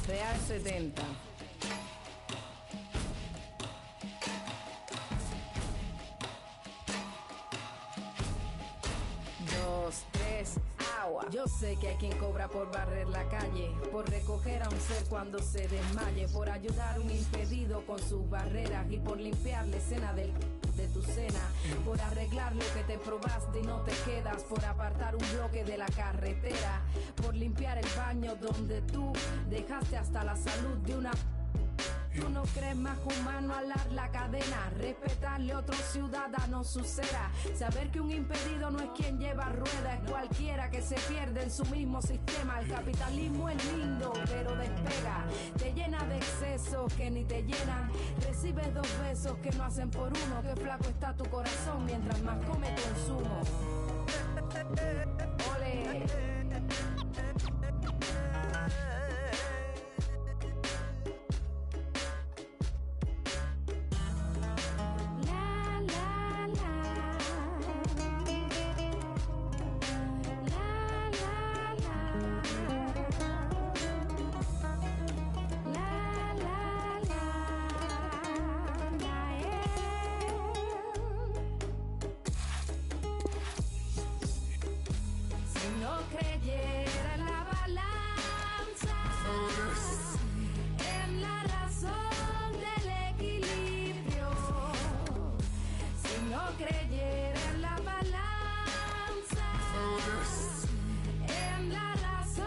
Real 70. Dos, tres, agua. Yo sé que hay quien cobra por barrer la calle, por recoger a un ser cuando se desmaye, por ayudar a un impedido con sus barreras y por limpiar la escena de tu cena, por arreglar lo que te probaste y no te quedas, por apartar un bloque de la carretera, por limpiar el baño donde tú dejaste hasta la salud de una... Tú no crees más humano alar la cadena, respetarle a otro ciudadano su cera, saber que un impedido no es quien lleva ruedas, es cualquiera que se pierde en su mismo sistema. El capitalismo es lindo, pero despega, te llena de excesos que ni te llenan, recibes 2 besos que no hacen por uno, que flaco está tu corazón mientras más come consumo. Ole. Creyera en la balanza, en la razón del equilibrio, si no creyera en la balanza, en la razón,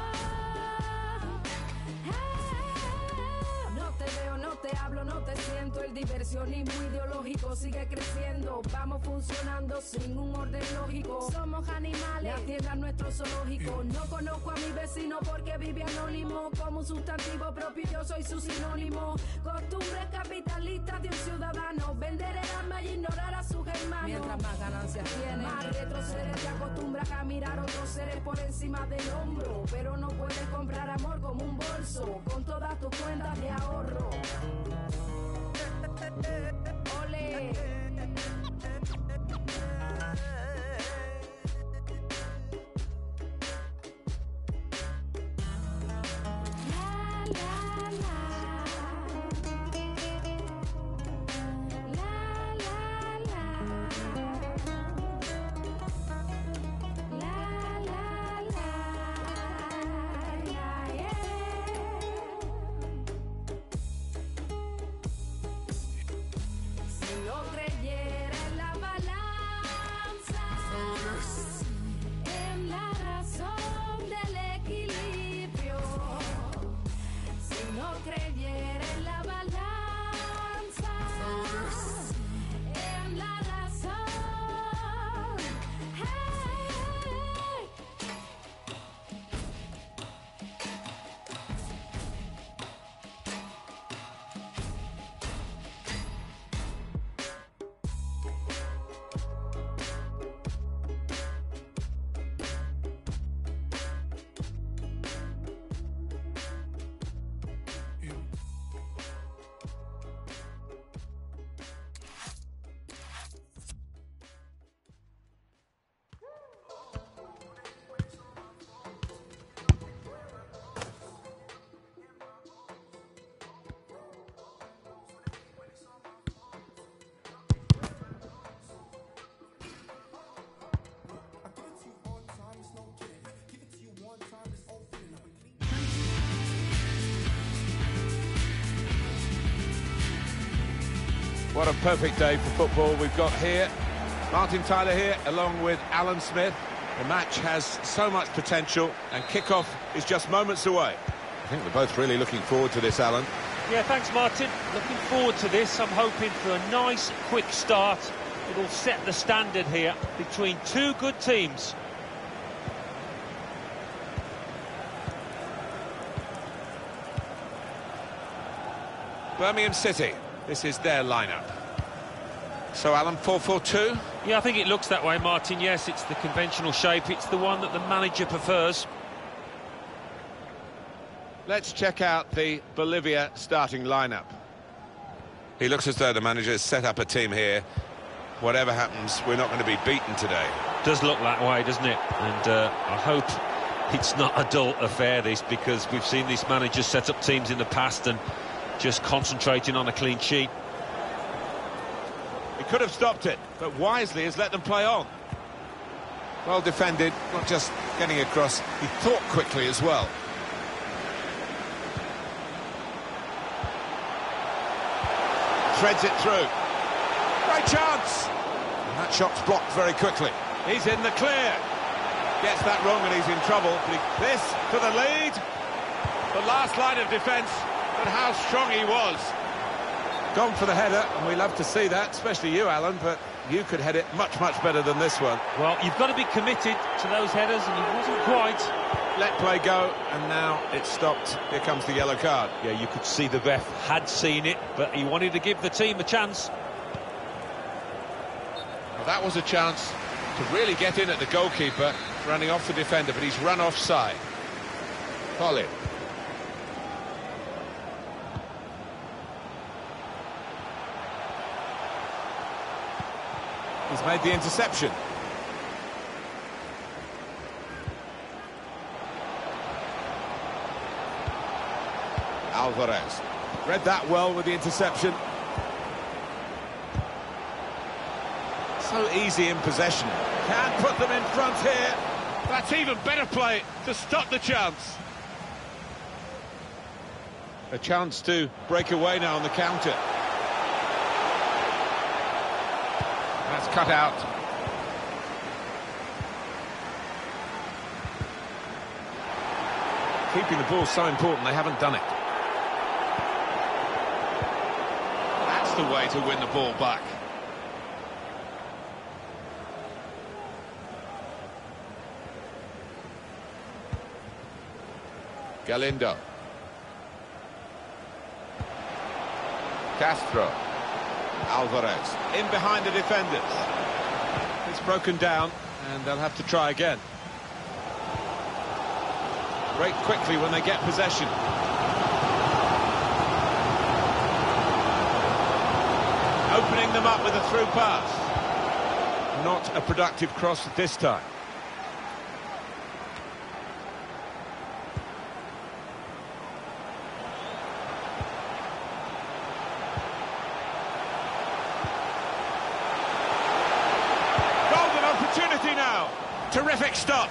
no te veo, no te hablo, no te siento, el diversionismo ideológico sigue creciendo, vamos funcionando sin un orden lógico, somos animales, la tierra es nuestro zoológico, no conozco a mi vecino porque vive anónimo, como un sustantivo propio yo soy su sinónimo, costumbres capitalistas de un ciudadano, vender el alma y ignorar a sus hermanos, mientras más ganancias tienen, más retroceder, te acostumbras a mirar otros seres por encima del hombro, pero no puedes comprar amor como un bolso, con todas tus cuentas de ahorro. Ole. What a perfect day for football we've got here. Martin Tyler here, along with Alan Smith. The match has so much potential, and kick-off is just moments away. I think we're both really looking forward to this, Alan. Yeah, thanks, Martin. Looking forward to this. I'm hoping for a nice, quick start. It'll set the standard here between two good teams. Birmingham City, this is their lineup. So, Alan, 4-4-2? Yeah, I think it looks that way, Martin. Yes, it's the conventional shape. It's the one that the manager prefers. Let's check out the Bolivia starting lineup. He looks as though the manager has set up a team here. Whatever happens, we're not going to be beaten today. Does look that way, doesn't it? And I hope it's not a dull affair, this, because we've seen these managers set up teams in the past and just concentrating on a clean sheet. He could have stopped it, but wisely has let them play on. Well defended, not just getting across, he thought quickly as well. Threads it through. Great chance! And that shot's blocked very quickly. He's in the clear. Gets that wrong and he's in trouble. This for the lead. The last line of defence, but how strong he was. Gone for the header, and we love to see that, especially you, Alan, but you could head it much, much better than this one. Well, you've got to be committed to those headers, and he wasn't quite. Let play go, and now it's stopped. Here comes the yellow card. Yeah, you could see the ref had seen it, but he wanted to give the team a chance. Well, that was a chance to really get in at the goalkeeper, running off the defender, but he's run offside. Colin. He's made the interception. Alvarez. Read that well with the interception. So easy in possession. Can't put them in front here. That's even better play to stop the chance. A chance to break away now on the counter. That's cut out. Keeping the ball so important, they haven't done it. That's the way to win the ball back. Galindo. Castro. Alvarez in behind the defenders. It's broken down and they'll have to try again. Break quickly when they get possession. Opening them up with a through pass. Not a productive cross this time. Opportunity now. Terrific stop.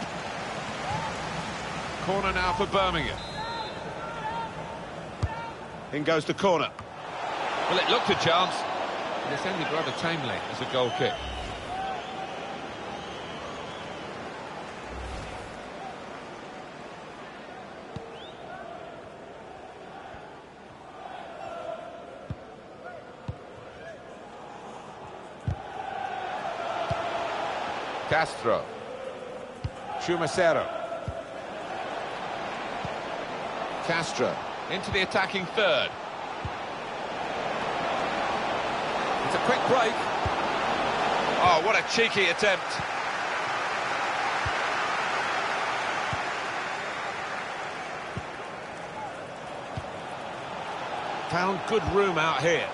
Corner now for Birmingham. In goes the corner. Well, it looked a chance. And it's ended rather tamely as a goal kick. Castro. Chumacero. Castro into the attacking third. It's a quick break. Oh, what a cheeky attempt. Found good room out here.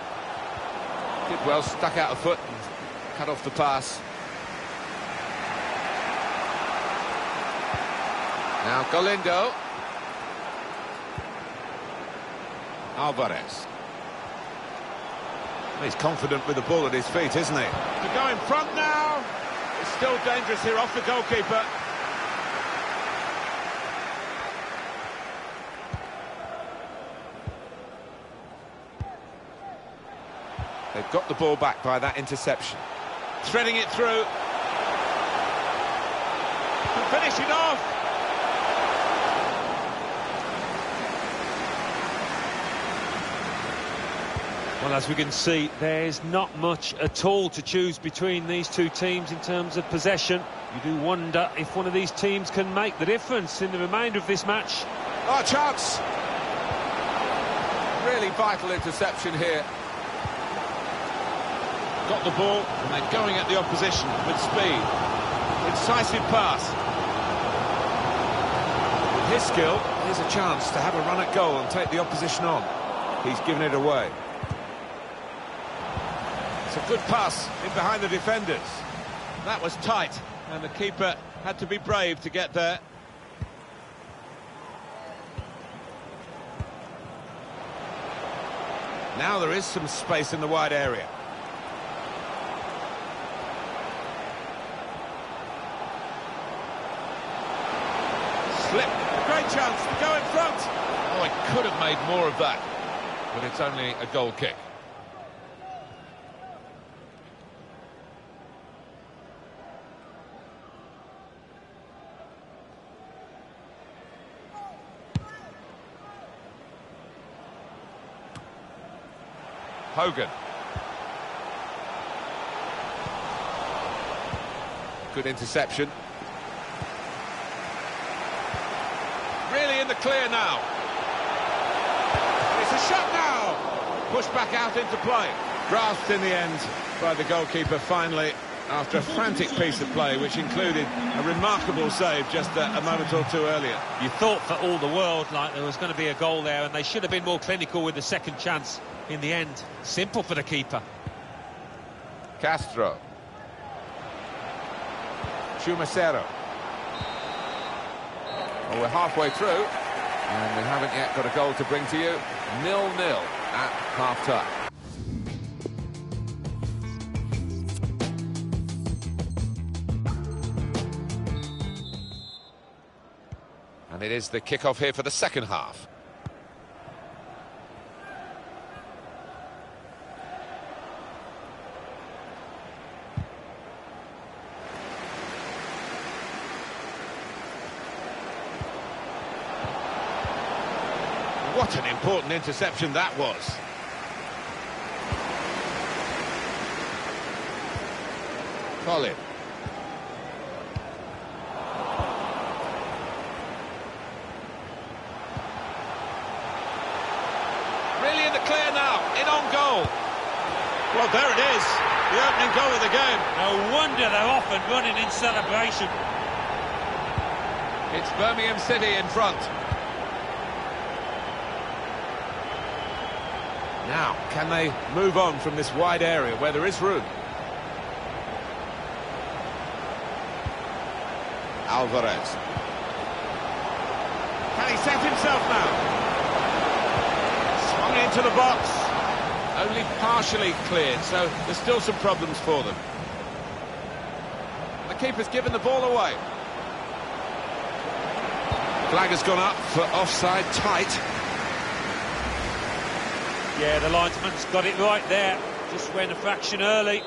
Did well, stuck out a foot and cut off the pass. Now Galindo. Alvarez. He's confident with the ball at his feet, isn't he? To go in front now. It's still dangerous here off the goalkeeper. They've got the ball back by that interception. Threading it through. To finish it off. Well, as we can see, there's not much at all to choose between these two teams in terms of possession. You do wonder if one of these teams can make the difference in the remainder of this match. Oh, chance! Really vital interception here. Got the ball, and they're going at the opposition with speed. Incisive pass. With his skill, here's a chance to have a run at goal and take the opposition on. He's given it away. It's a good pass in behind the defenders. That was tight, and the keeper had to be brave to get there. Now there is some space in the wide area. Slip, a great chance to go in front. Oh, he could have made more of that, but it's only a goal kick. Hogan. Good interception. Really in the clear now. It's a shot now. Pushed back out into play. Grasped in the end by the goalkeeper finally after a frantic piece of play which included a remarkable save just a moment or two earlier. You thought for all the world like there was going to be a goal there, and they should have been more clinical with the second chance. In the end, simple for the keeper. Castro. Chumacero. Well, we're halfway through, and we haven't yet got a goal to bring to you. 0-0 at half-time. And it is the kick-off here for the second half. What an important interception that was. Colin. Really in the clear now, in on goal. Well, there it is, the opening goal of the game. No wonder they're off and running in celebration. It's Birmingham City in front. Now, can they move on from this wide area where there is room? Alvarez. Can he set himself now? Swung into the box. Only partially cleared, so there's still some problems for them. The keeper's given the ball away. Flag has gone up for offside, tight. Yeah, the linesman's got it right there. Just went a fraction early.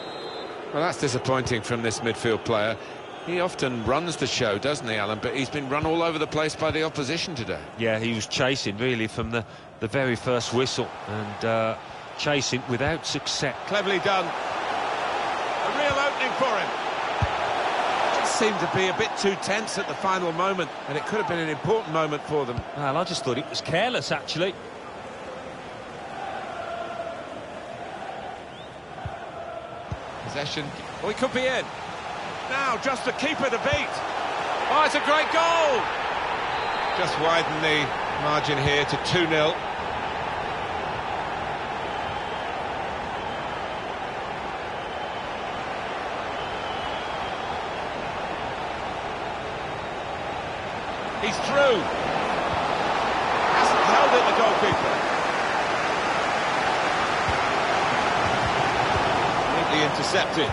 Well, that's disappointing from this midfield player. He often runs the show, doesn't he, Alan? But he's been run all over the place by the opposition today. Yeah, he was chasing, really, from the very first whistle. And chasing without success. Cleverly done. A real opening for him. Just seemed to be a bit too tense at the final moment, and it could have been an important moment for them. Well, I just thought it was careless, actually. Possession. Oh, he could be in. Now, just the keeper to beat. Oh, it's a great goal. Just widen the margin here to 2-0. He's through. Hasn't held it, the goalkeeper. Neatly intercepted.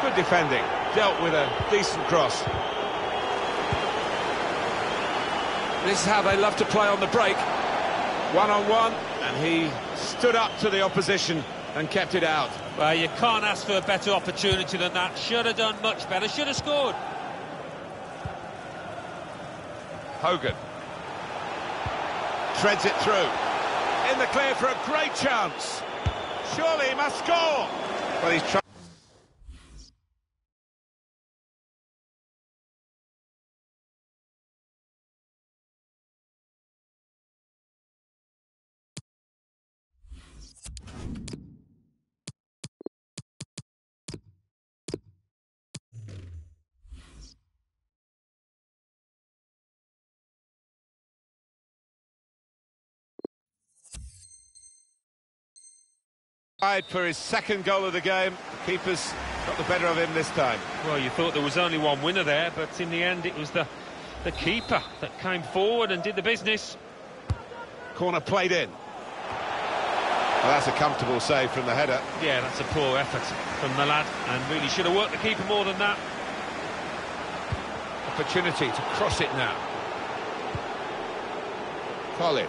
Good defending. Dealt with a decent cross. This is how they love to play on the break. One-on-one, and he stood up to the opposition and kept it out. Well, you can't ask for a better opportunity than that. Should have done much better, should have scored. Hogan. Treads it through. In the clear for a great chance. Surely he must score. Well, he's trying. For his second goal of the game, the keeper's got the better of him this time. Well, you thought there was only one winner there, but in the end it was the keeper that came forward and did the business. Corner played in. Well, that's a comfortable save from the header. Yeah, that's a poor effort from the lad, and really should have worked the keeper more than that. Opportunity to cross it now. Colin,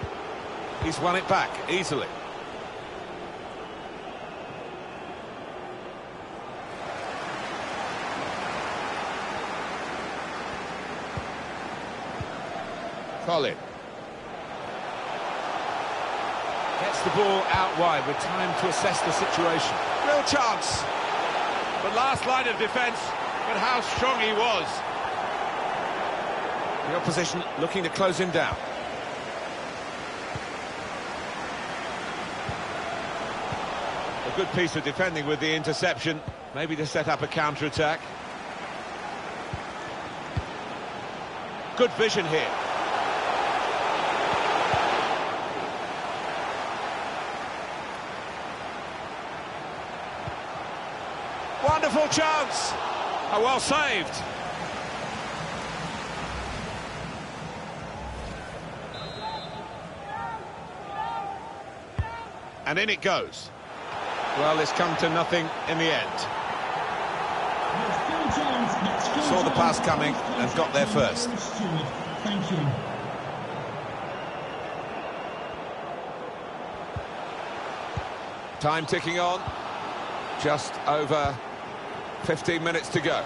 he's won it back easily. Colin gets the ball out wide with time to assess the situation. Real chance. The last line of defence, but how strong he was. The opposition looking to close him down. A good piece of defending with the interception, maybe to set up a counter-attack. Good vision here. Wonderful chance! Oh, well saved. And in it goes. Well, it's come to nothing in the end. Saw the pass coming and got there first. Thank you. Time ticking on. Just over 15 minutes to go.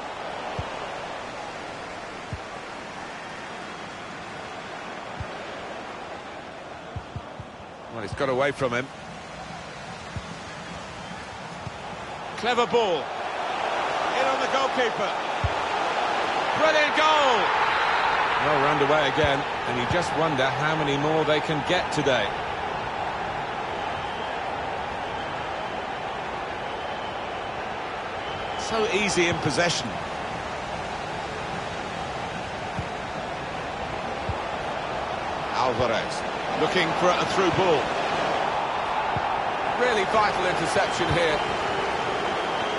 Well, he's got away from him. Clever ball. In on the goalkeeper. Brilliant goal! Well, round away again, and you just wonder how many more they can get today. So easy in possession. Alvarez looking for a through ball. Really vital interception here.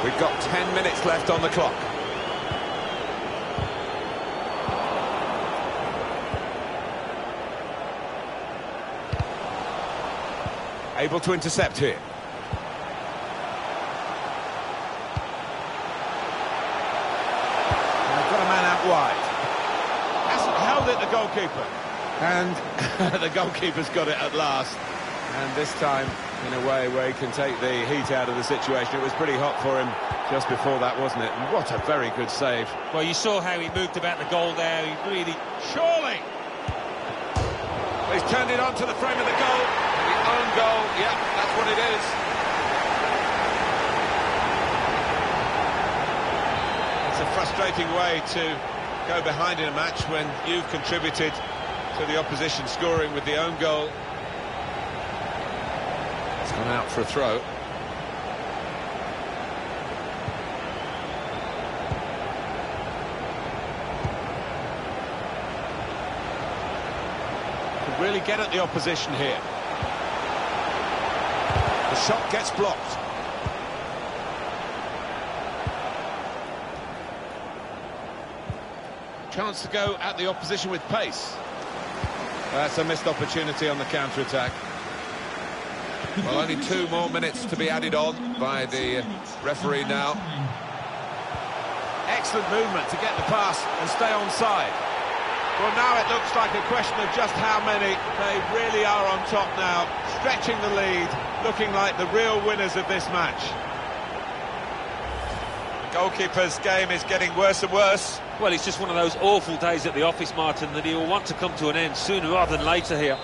We've got 10 minutes left on the clock. Able to intercept here. Wide. Hasn't held it, the goalkeeper. And the goalkeeper's got it at last. And this time, in a way where he can take the heat out of the situation. It was pretty hot for him just before that, wasn't it? And what a very good save. Well, you saw how he moved about the goal there. He really... Surely! He's turned it onto the frame of the goal. The own goal, yeah, that's what it is. It's a frustrating way to go behind in a match when you've contributed to the opposition scoring with the own goal. It's gone out for a throw. Could really get at the opposition here. The shot gets blocked. Chance to go at the opposition with pace. That's a missed opportunity on the counter-attack. Well, only 2 more minutes to be added on by the referee now. Excellent movement to get the pass and stay onside. Well, now it looks like a question of just how many. They really are on top now, stretching the lead, looking like the real winners of this match. The goalkeeper's game is getting worse and worse. Well, it's just one of those awful days at the office, Martin, that he will want to come to an end sooner rather than later here.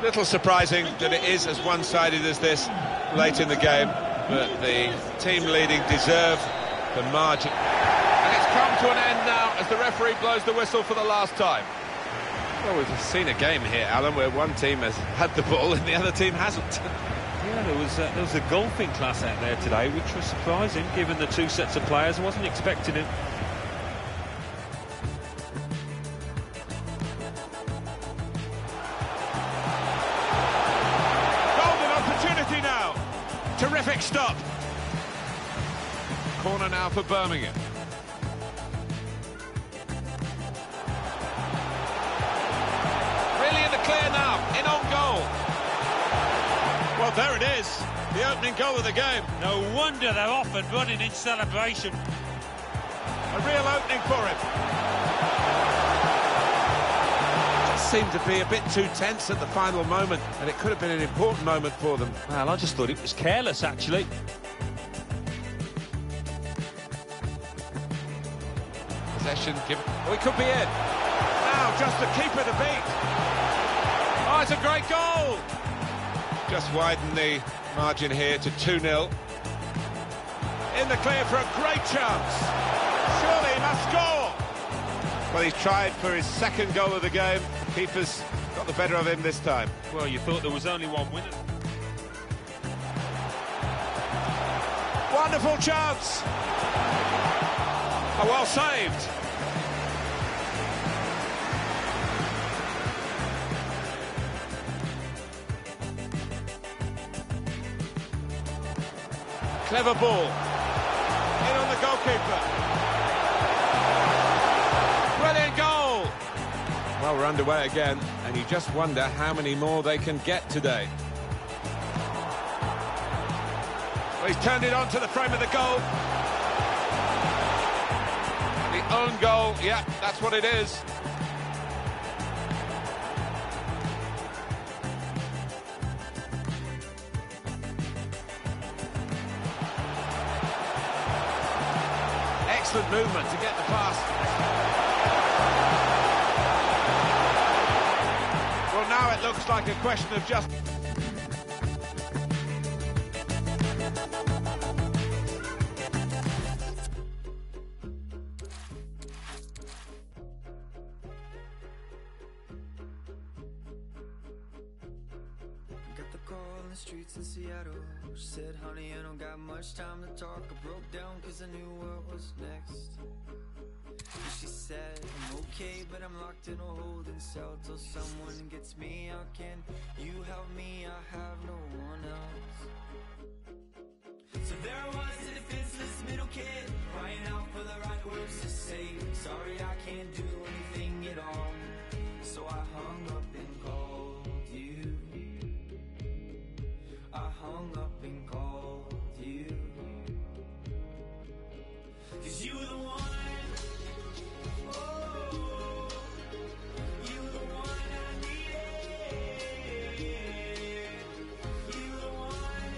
Little surprising that it is as one-sided as this late in the game, but the team leading deserve the margin. And it's come to an end now as the referee blows the whistle for the last time. Well, we've seen a game here, Alan, where one team has had the ball and the other team hasn't. Yeah, there was a golfing class out there today, which was surprising, given the 2 sets of players. I wasn't expecting it. Terrific stop. Corner now for Birmingham. Really in the clear now, in on goal. Well, there it is, the opening goal of the game. No wonder they're off and running in celebration. A real opening for him. Just seemed to be a bit too tense at the final moment, and it could have been an important moment for them. Well, I just thought it was careless, actually. Possession given. Oh, he could be in. Now, just the keeper to beat. Oh, it's a great goal. Just widen the margin here to 2-0. In the clear for a great chance. Surely he must score. Well, he's tried for his second goal of the game. Keeper's got the better of him this time. Well, you thought there was only one winner. Wonderful chance. Oh, well saved. Clever ball. In on the goalkeeper. Brilliant goal. Well, we're underway again, and you just wonder how many more they can get today. Well, he's turned it on to the frame of the goal. The own goal, yeah, that's what it is. Excellent movement to get the pass. Well, now it looks like a question of just... Call in the streets in Seattle. She said, honey, I don't got much time to talk. I broke down cause I knew what was next. And she said, I'm okay, but I'm locked in a holding cell till someone gets me out. Can you help me? I have no one else. So there I was, a defenseless middle kid, crying out for the right words to say. Sorry, I can't do anything at all. So I hung up and called you. I hung up and called you. 'Cause you were the one. Oh, you were the one I needed. You were the one.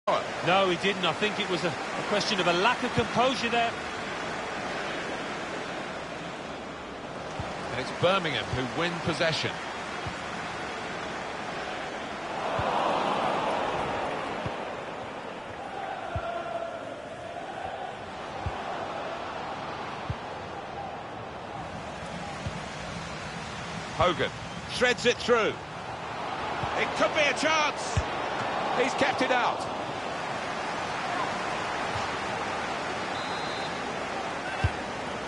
No, he didn't. I think it was a question of a lack of composure there. And it's Birmingham who win possession. Hogan threads it through. It could be a chance. He's kept it out.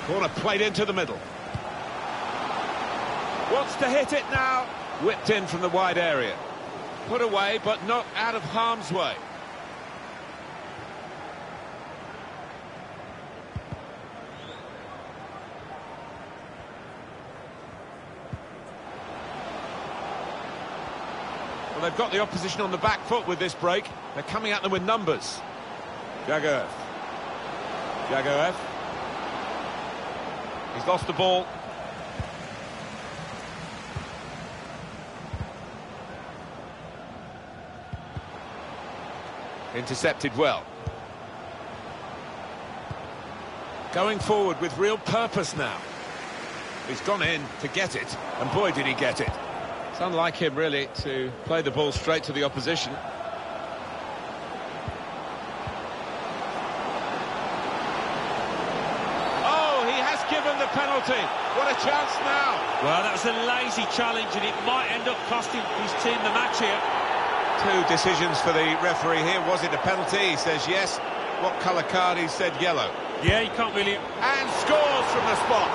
Corner played into the middle. Wants to hit it now. Whipped in from the wide area. Put away, but not out of harm's way. Well, they've got the opposition on the back foot with this break. They're coming at them with numbers. Jagoev. He's lost the ball. Intercepted well. Going forward with real purpose now. He's gone in to get it, and boy did he get it. It's unlike him really to play the ball straight to the opposition. Oh, he has given the penalty. What a chance now. Well, that was a lazy challenge, and it might end up costing his team the match here. Two decisions for the referee here. Was it a penalty? He says yes. What colour card? He said yellow. Yeah, you can't really... And scores from the spot.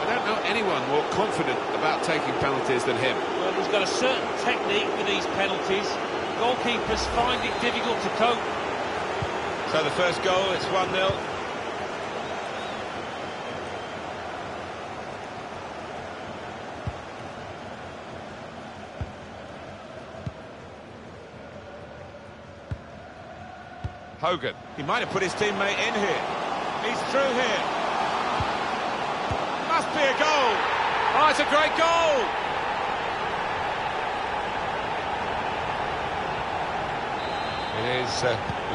I don't know anyone more confident about taking penalties than him. Well, he's got a certain technique with these penalties. Goalkeepers find it difficult to cope. So the first goal, it's 1-0. Hogan, he might have put his teammate in here. He's through here. Must be a goal. Oh, it's a great goal. It is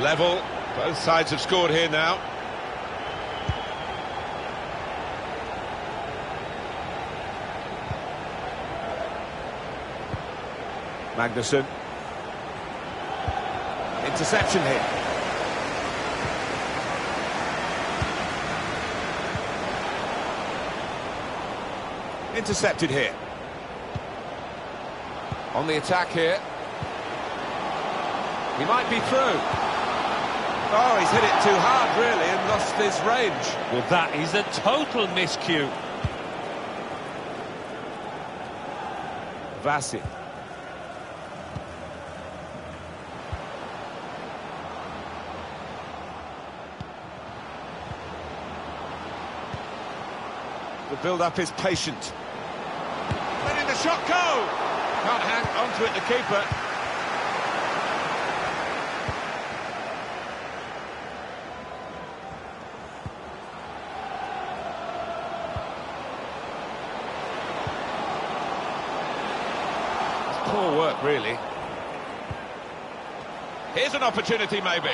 level. Both sides have scored here now. Magnusson. Interception here. Intercepted here. On the attack here. He might be through. Oh, he's hit it too hard, really, and lost his range. Well, that is a total miscue. Vasi. The build-up is patient. Letting the shot go! Can't hang onto it, the keeper. It's poor work, really. Here's an opportunity, maybe.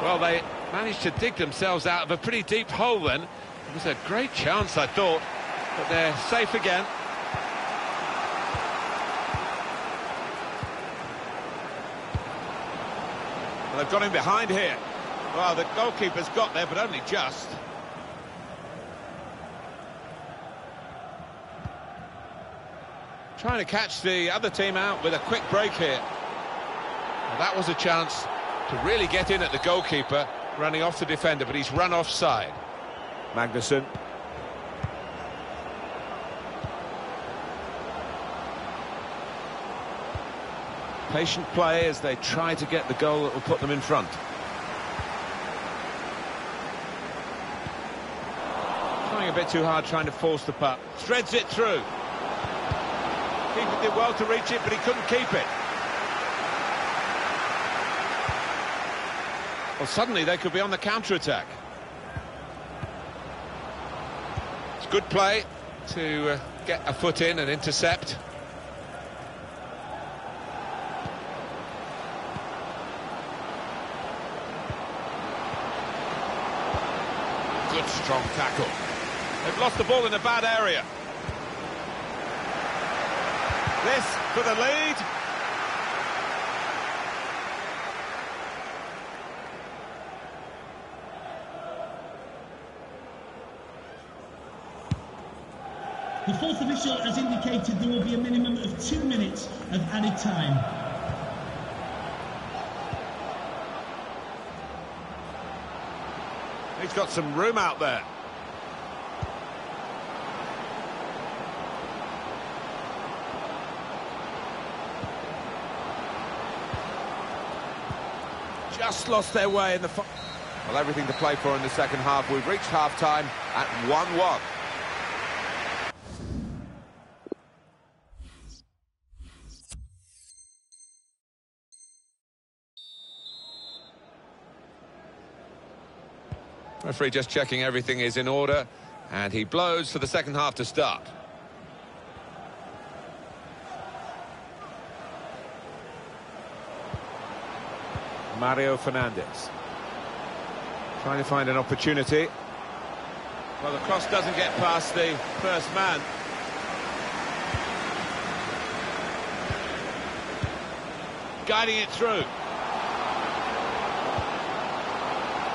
Well, they managed to dig themselves out of a pretty deep hole then. It was a great chance, I thought, but they're safe again. Well, they've got him behind here. Well, the goalkeeper's got there, but only just. Trying to catch the other team out with a quick break here. Well, that was a chance to really get in at the goalkeeper, running off the defender, but he's run offside. Magnusson. Patient play as they try to get the goal that will put them in front. Trying a bit too hard, trying to force the puck. Threads it through. Keeper did well to reach it, but he couldn't keep it. Well, suddenly they could be on the counter-attack. It's good play to get a foot in and intercept. Strong tackle. They've lost the ball in a bad area. This for the lead. The fourth official has indicated there will be a minimum of 2 minutes of added time. He's got some room out there. Just lost their way in the... Well, everything to play for in the second half. We've reached half-time at 1-1. Referee just checking everything is in order, and he blows for the second half to start. Mario Fernandes trying to find an opportunity. Well, the cross doesn't get past the first man. Guiding it through.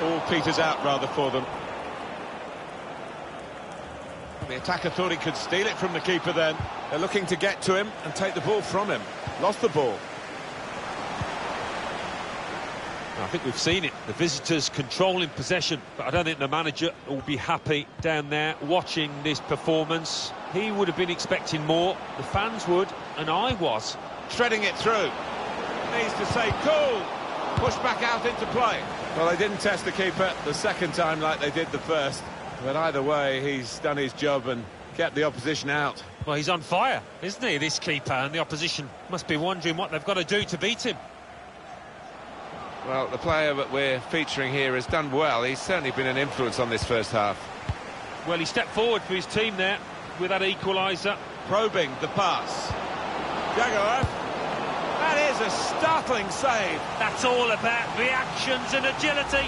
All peters out rather for them. The attacker thought he could steal it from the keeper then. They're looking to get to him and take the ball from him. Lost the ball. I think we've seen it. The visitors controlling possession, but I don't think the manager will be happy down there watching this performance. He would have been expecting more. The fans would, and I was. Threading it through. Needs to say, cool. Push back out into play. Well, they didn't test the keeper the second time like they did the first. But either way, he's done his job and kept the opposition out. Well, he's on fire, isn't he, this keeper? And the opposition must be wondering what they've got to do to beat him. Well, the player that we're featuring here has done well. He's certainly been an influence on this first half. Well, he stepped forward for his team there with that equaliser. Probing the pass. Jaguar. That is a startling save. That's all about reactions and agility.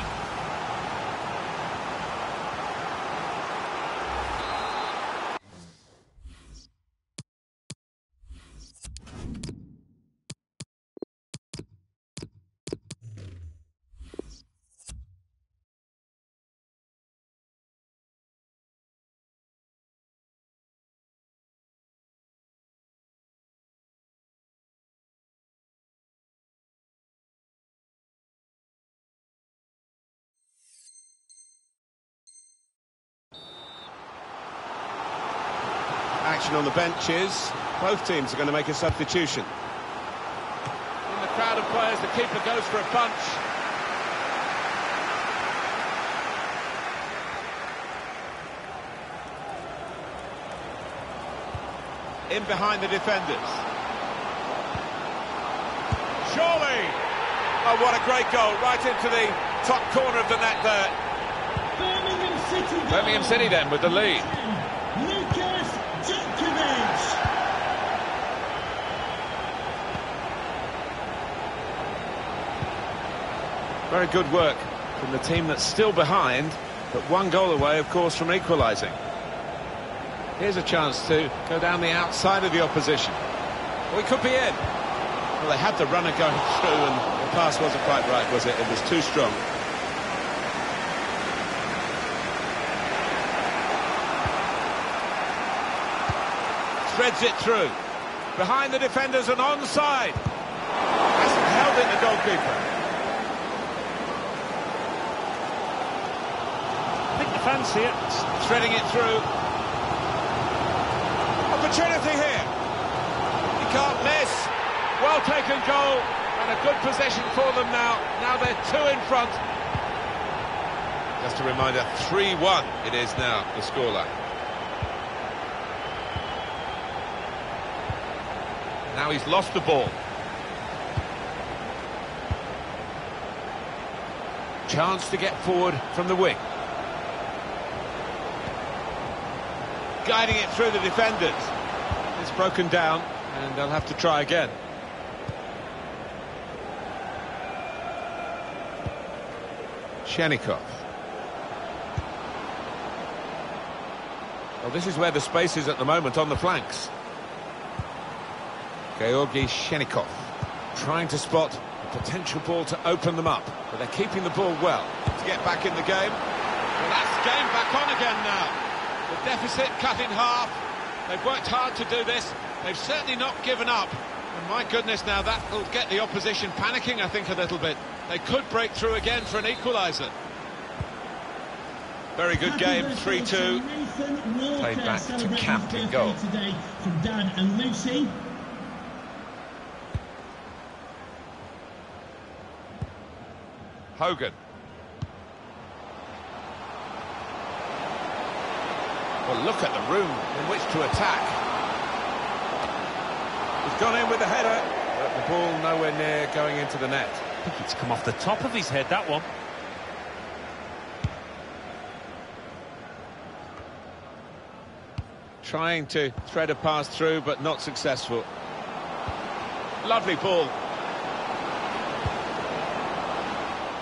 Action on the benches. Both teams are going to make a substitution. In the crowd of players, the keeper goes for a punch. In behind the defenders. Surely! Oh, what a great goal, right into the top corner of the net there. Birmingham City then with the lead. Very good work from the team that's still behind, but one goal away, of course, from equalising. Here's a chance to go down the outside of the opposition. Well, he could be in. Well, they had the runner going through, and the pass wasn't quite right, was it? It was too strong. Threads it through. Behind the defenders and onside. Hasn't held in the goalkeeper. Fancy it. Threading it through. Opportunity here. He can't miss. Well taken goal and a good possession for them now. Now they're 2 in front. Just a reminder, 3-1 it is now, the scoreline. Now he's lost the ball. Chance to get forward from the wing. Guiding it through the defenders. It's broken down and they'll have to try again. Shenikov. Well, this is where the space is at the moment on the flanks. Georgi Shenikov trying to spot a potential ball to open them up, but they're keeping the ball well to get back in the game. Well, that's game back on again now. The deficit cut in half. They've worked hard to do this. They've certainly not given up. And my goodness, now that will get the opposition panicking, I think, a little bit. They could break through again for an equaliser. Very good game, 3-2. Played back to Camp in goal. Today from Dan and Lucy. Hogan. Well, look at the room in which to attack. He's gone in with the header, but the ball nowhere near going into the net. I think it's come off the top of his head, that one. Trying to thread a pass through, but not successful. Lovely ball.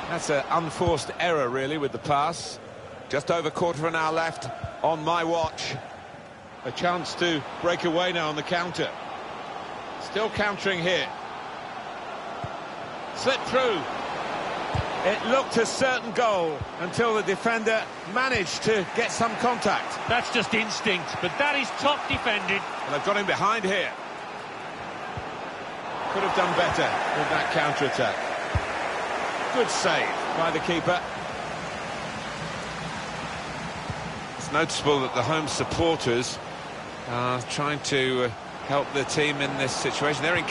That's an unforced error, really, with the pass. Just over quarter of an hour left on my watch. A chance to break away now on the counter. Still countering here. Slip through. It looked a certain goal until the defender managed to get some contact. That's just instinct, but that is top defended. And they've got him behind here. Could have done better with that counter-attack. Good save by the keeper. It's noticeable that the home supporters are trying to help the team in this situation. They're in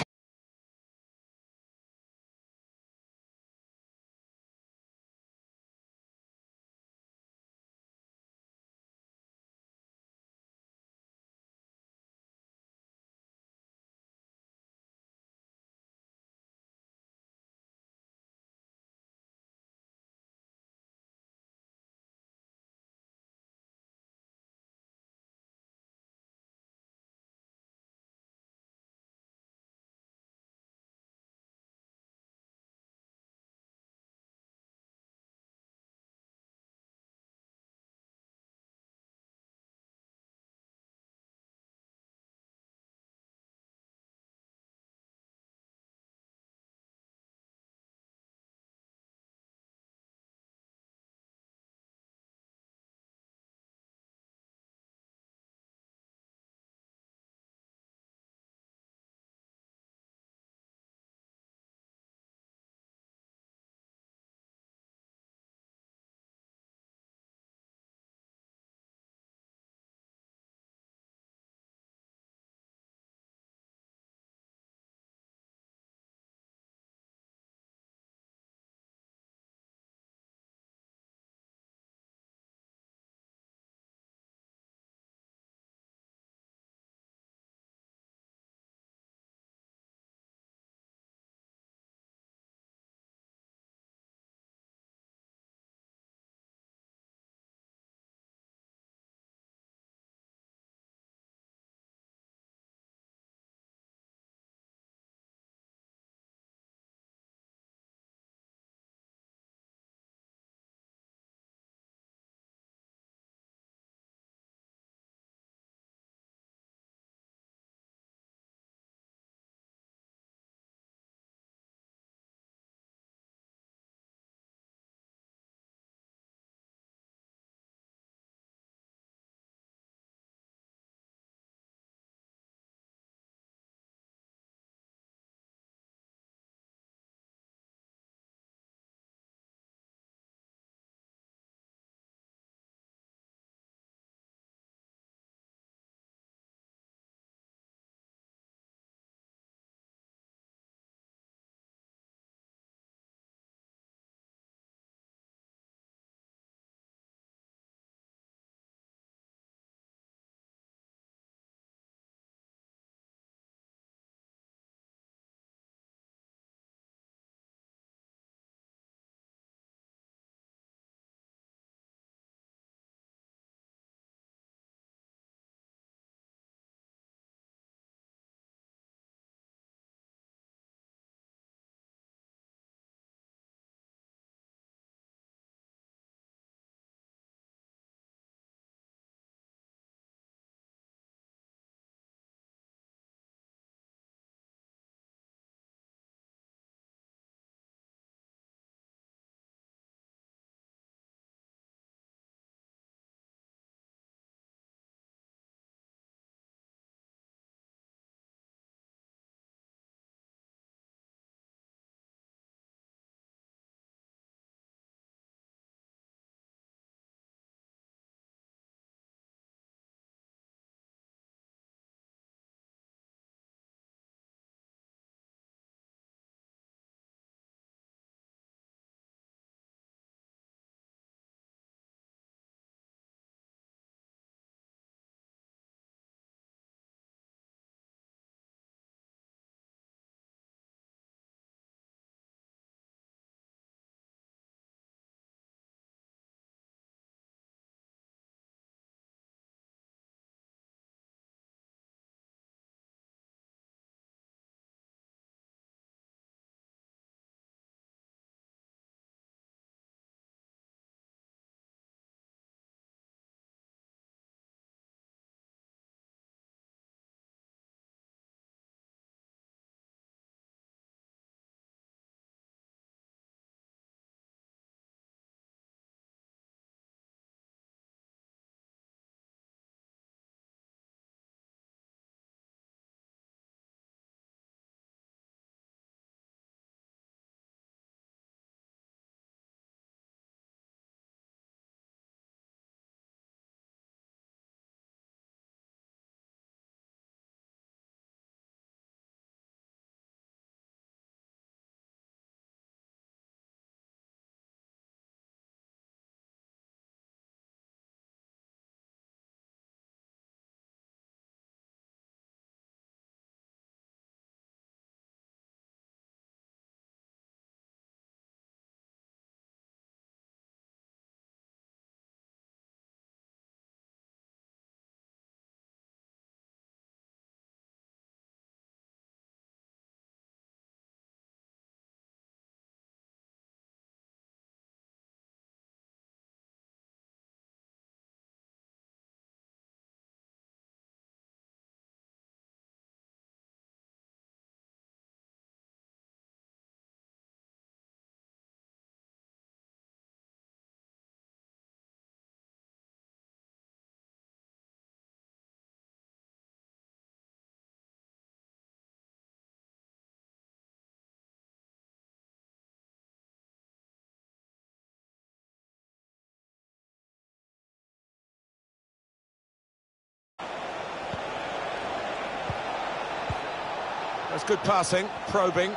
That's good passing, probing.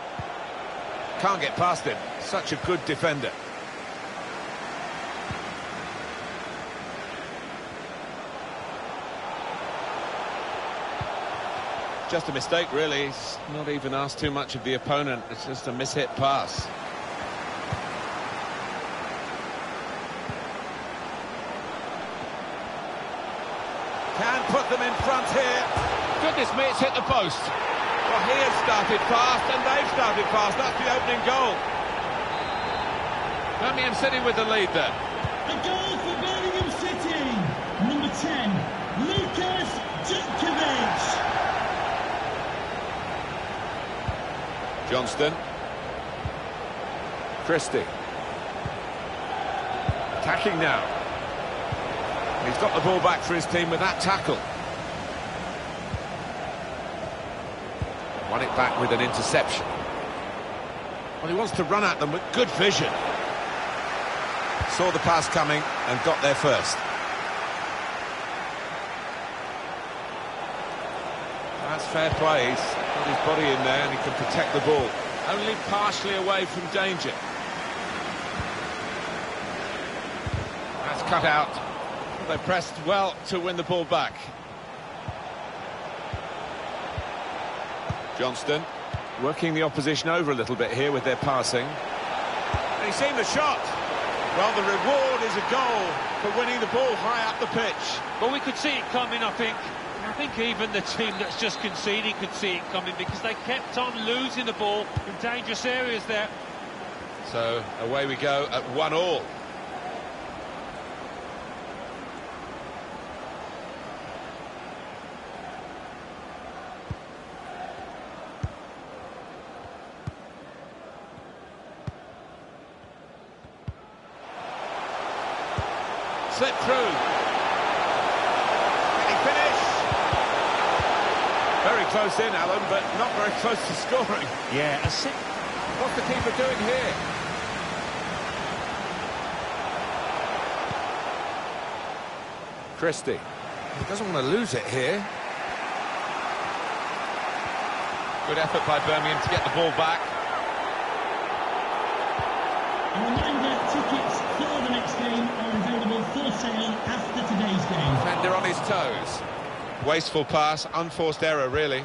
Can't get past him. Such a good defender. Just a mistake, really. He's not even asked too much of the opponent. It's just a mishit pass. Can put them in front here. Goodness me, it's hit the post. Well, he has started fast, and they've started fast. That's the opening goal. Birmingham City with the lead there. A goal for Birmingham City. Number 10, Lucas Djokovic. Johnston. Christie. Attacking now. He's got the ball back for his team with that tackle. Won it back with an interception. Well, he wants to run at them with good vision. Saw the pass coming and got there first. That's fair play. He's got his body in there and he can protect the ball. Only partially away from danger. That's cut out. They pressed well to win the ball back. Johnston working the opposition over a little bit here with their passing. And he's seen the shot. Well, the reward is a goal for winning the ball high up the pitch. Well, we could see it coming, I think. I think even the team that's just conceded could see it coming because they kept on losing the ball in dangerous areas there. So away we go at 1-1. Slip through. Can he finish? Very close in, Alan, but not very close to scoring. Yeah, What's the keeper doing here? Christie. He doesn't want to lose it here. Good effort by Birmingham to get the ball back. A reminder, tickets for the next game are available for sale after today's game. Defender on his toes. Wasteful pass, unforced error, really. In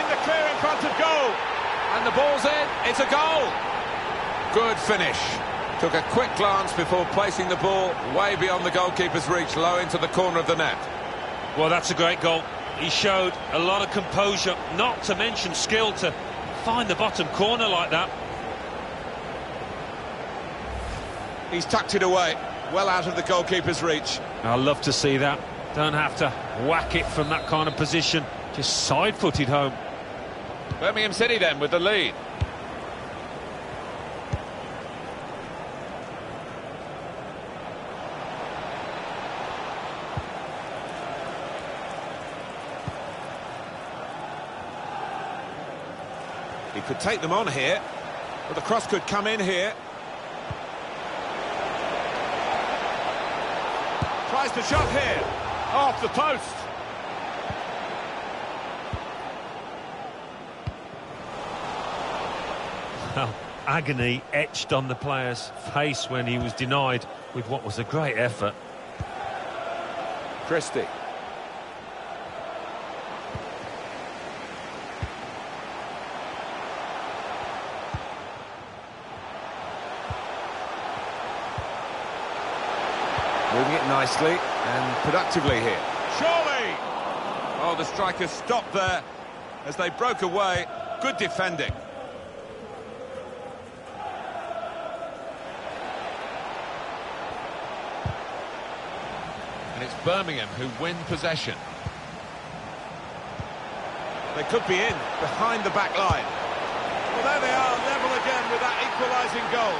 the clear in front of goal. And the ball's in. It's a goal. Good finish. Took a quick glance before placing the ball way beyond the goalkeeper's reach, low into the corner of the net. Well, that's a great goal. He showed a lot of composure, not to mention skill, to find the bottom corner like that. He's tucked it away, well out of the goalkeeper's reach. I love to see that. Don't have to whack it from that kind of position. Just side-footed home. Birmingham City then with the lead. He could take them on here, but the cross could come in here. Tries the shot here, off the post. Well, agony etched on the player's face when he was denied with what was a great effort. Christie. Moving it nicely and productively here. Surely! Oh, the strikers stopped there as they broke away. Good defending. And it's Birmingham who win possession. They could be in, behind the back line. Well, there they are, level again with that equalising goal.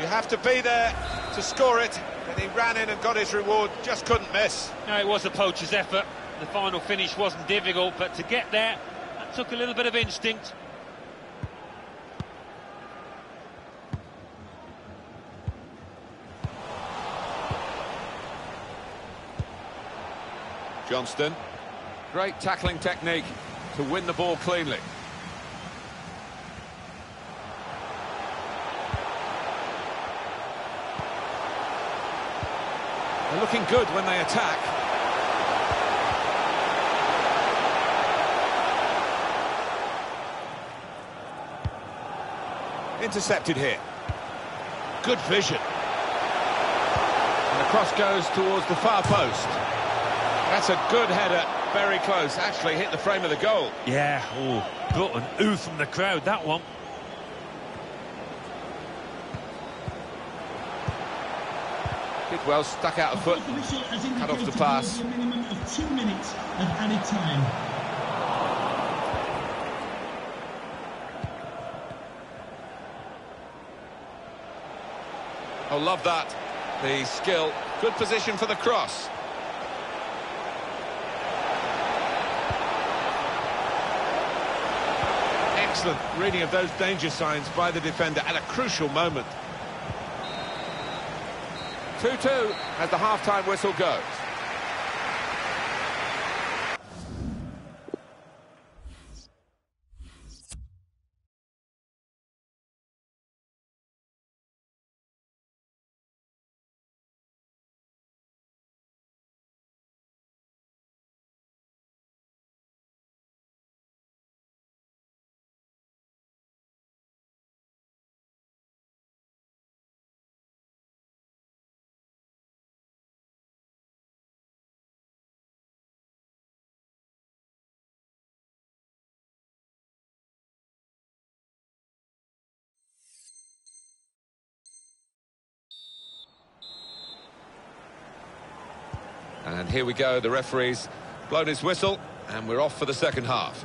You have to be there to score it, and he ran in and got his reward, just couldn't miss. No, it was a poacher's effort. The final finish wasn't difficult, but to get there, that took a little bit of instinct. Johnston, great tackling technique to win the ball cleanly. They're looking good when they attack. Intercepted here. Good vision. And the cross goes towards the far post. That's a good header, very close. Actually hit the frame of the goal. Yeah, brought an ooh from the crowd, that one. Did well, stuck out a foot, cut off the pass. A minimum of 2 minutes of added time. Oh, love that. The skill, good position for the cross. Excellent reading of those danger signs by the defender at a crucial moment. 2-2 as the half-time whistle goes. And here we go, the referee's blown his whistle, and we're off for the second half.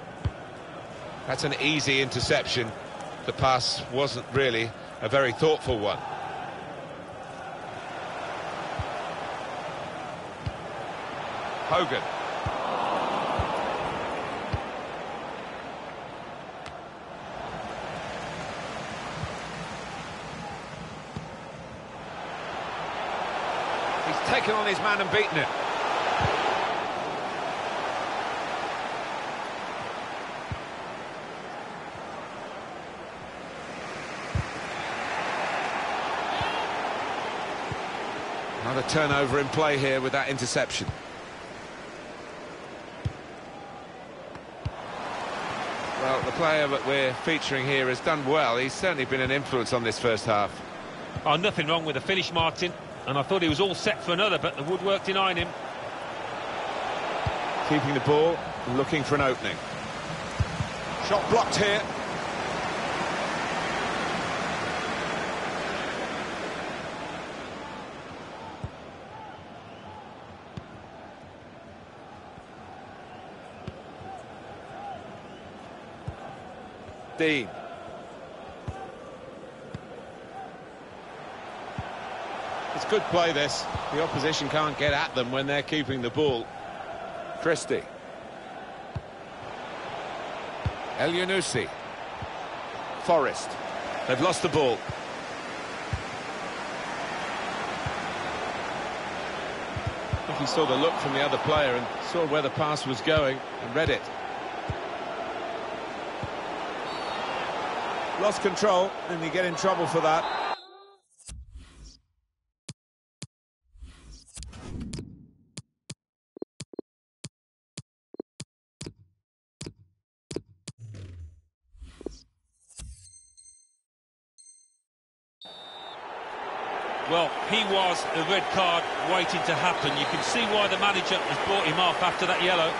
That's an easy interception. The pass wasn't really a very thoughtful one. Hogan. He's taken on his man and beaten it. Another turnover in play here with that interception. Well, the player that we're featuring here has done well. He's certainly been an influence on this first half. Oh, nothing wrong with the finish, Martin. And I thought he was all set for another, but the woodwork denied him. Keeping the ball, looking for an opening. Shot blocked here. Dean. It's good play, this. The opposition can't get at them when they're keeping the ball. Christie. El Yunusi. Forrest. They've lost the ball. I think he saw the look from the other player and saw where the pass was going and read it. Lost control, and you get in trouble for that. Well, he was a red card waiting to happen. You can see why the manager has brought him off after that yellow.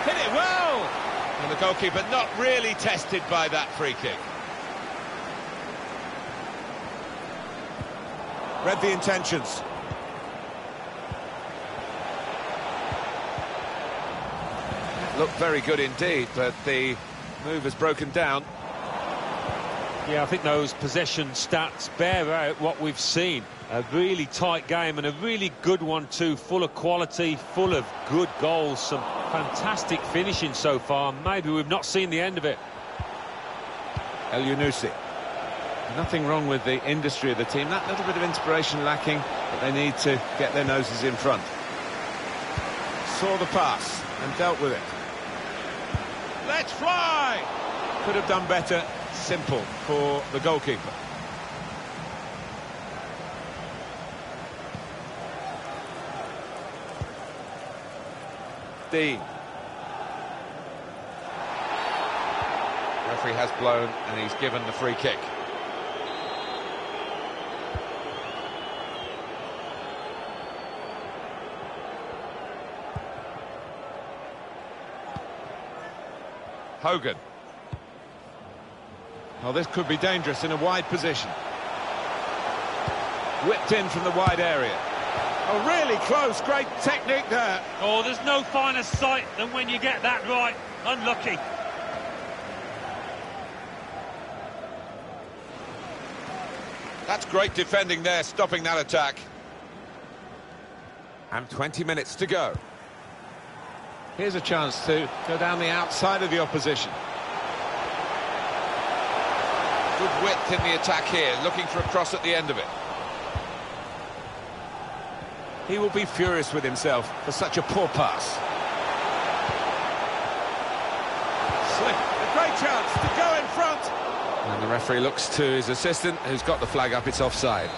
Hit it well! And the goalkeeper not really tested by that free kick. Read the intentions. Looked very good indeed, but the move has broken down. Yeah, I think those possession stats bear out what we've seen. A really tight game and a really good one too, full of quality, full of good goals, some fantastic finishing so far. Maybe we've not seen the end of it. El Yunusi. Nothing wrong with the industry of the team. That little bit of inspiration lacking, but they need to get their noses in front. Saw the pass and dealt with it. Let's fly! Could have done better. Simple for the goalkeeper. Dean. Referee has blown and he's given the free kick. Hogan. Oh, this could be dangerous in a wide position. Whipped in from the wide area. Oh, really close. Great technique there. Oh, there's no finer sight than when you get that right. Unlucky. That's great defending there, stopping that attack. And 20 minutes to go. Here's a chance to go down the outside of the opposition. Good width in the attack here, looking for a cross at the end of it. He will be furious with himself for such a poor pass. Slip, a great chance to go in front. And the referee looks to his assistant, who's got the flag up, it's offside.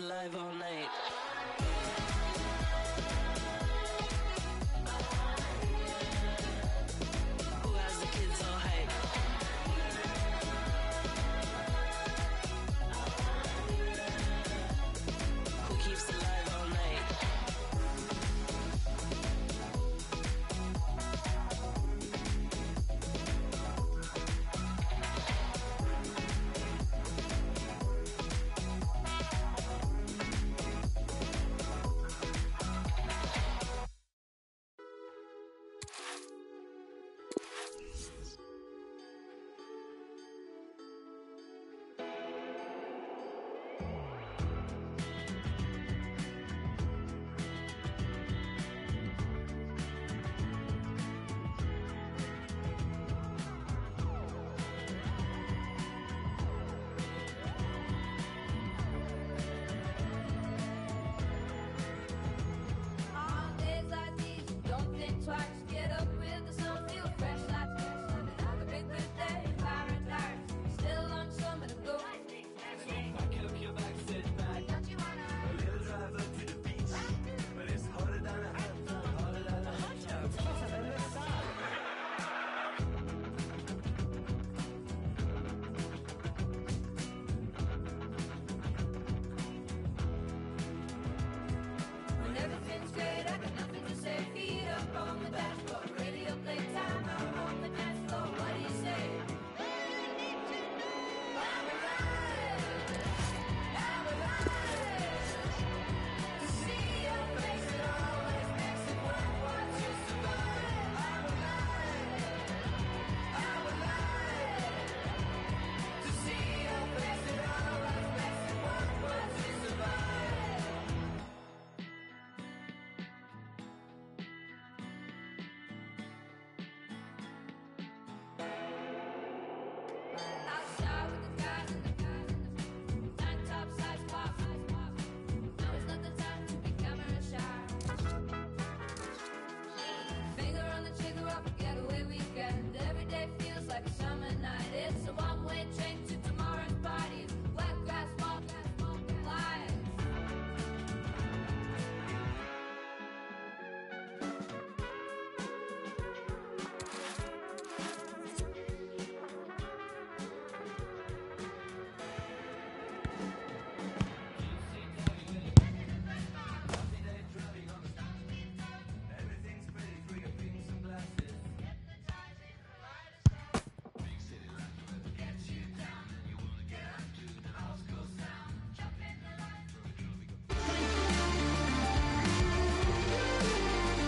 alive all night. Who has the kids all hype? Who keeps alive all night?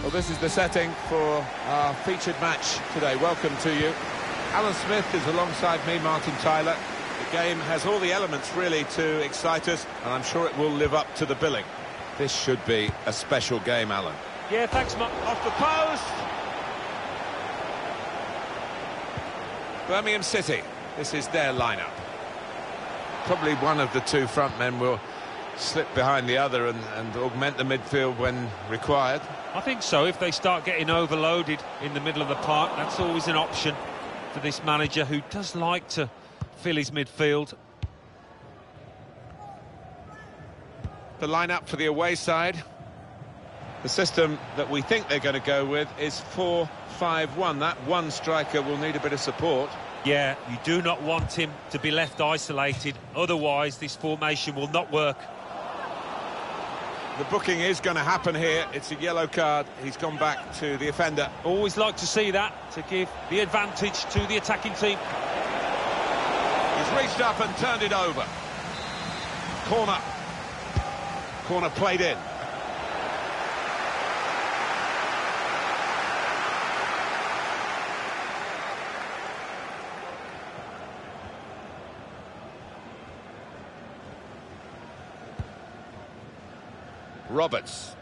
Well, this is the setting for our featured match today. Welcome to you. Alan Smith is alongside me, Martin Tyler. The game has all the elements really to excite us, and I'm sure it will live up to the billing. This should be a special game, Alan. Yeah, thanks, Mark. Off the post. Birmingham City, this is their lineup. Probably one of the two front men will slip behind the other and augment the midfield when required. I think so. If they start getting overloaded in the middle of the park, that's always an option for this manager, who does like to fill his midfield. The lineup for the away side. The system that we think they're going to go with is 4-5-1. That one striker will need a bit of support. Yeah, you do not want him to be left isolated. Otherwise, this formation will not work. The booking is going to happen here. It's a yellow card. He's gone back to the offender. Always like to see that, to give the advantage to the attacking team. He's reached up and turned it over. Corner. Corner played in. Roberts.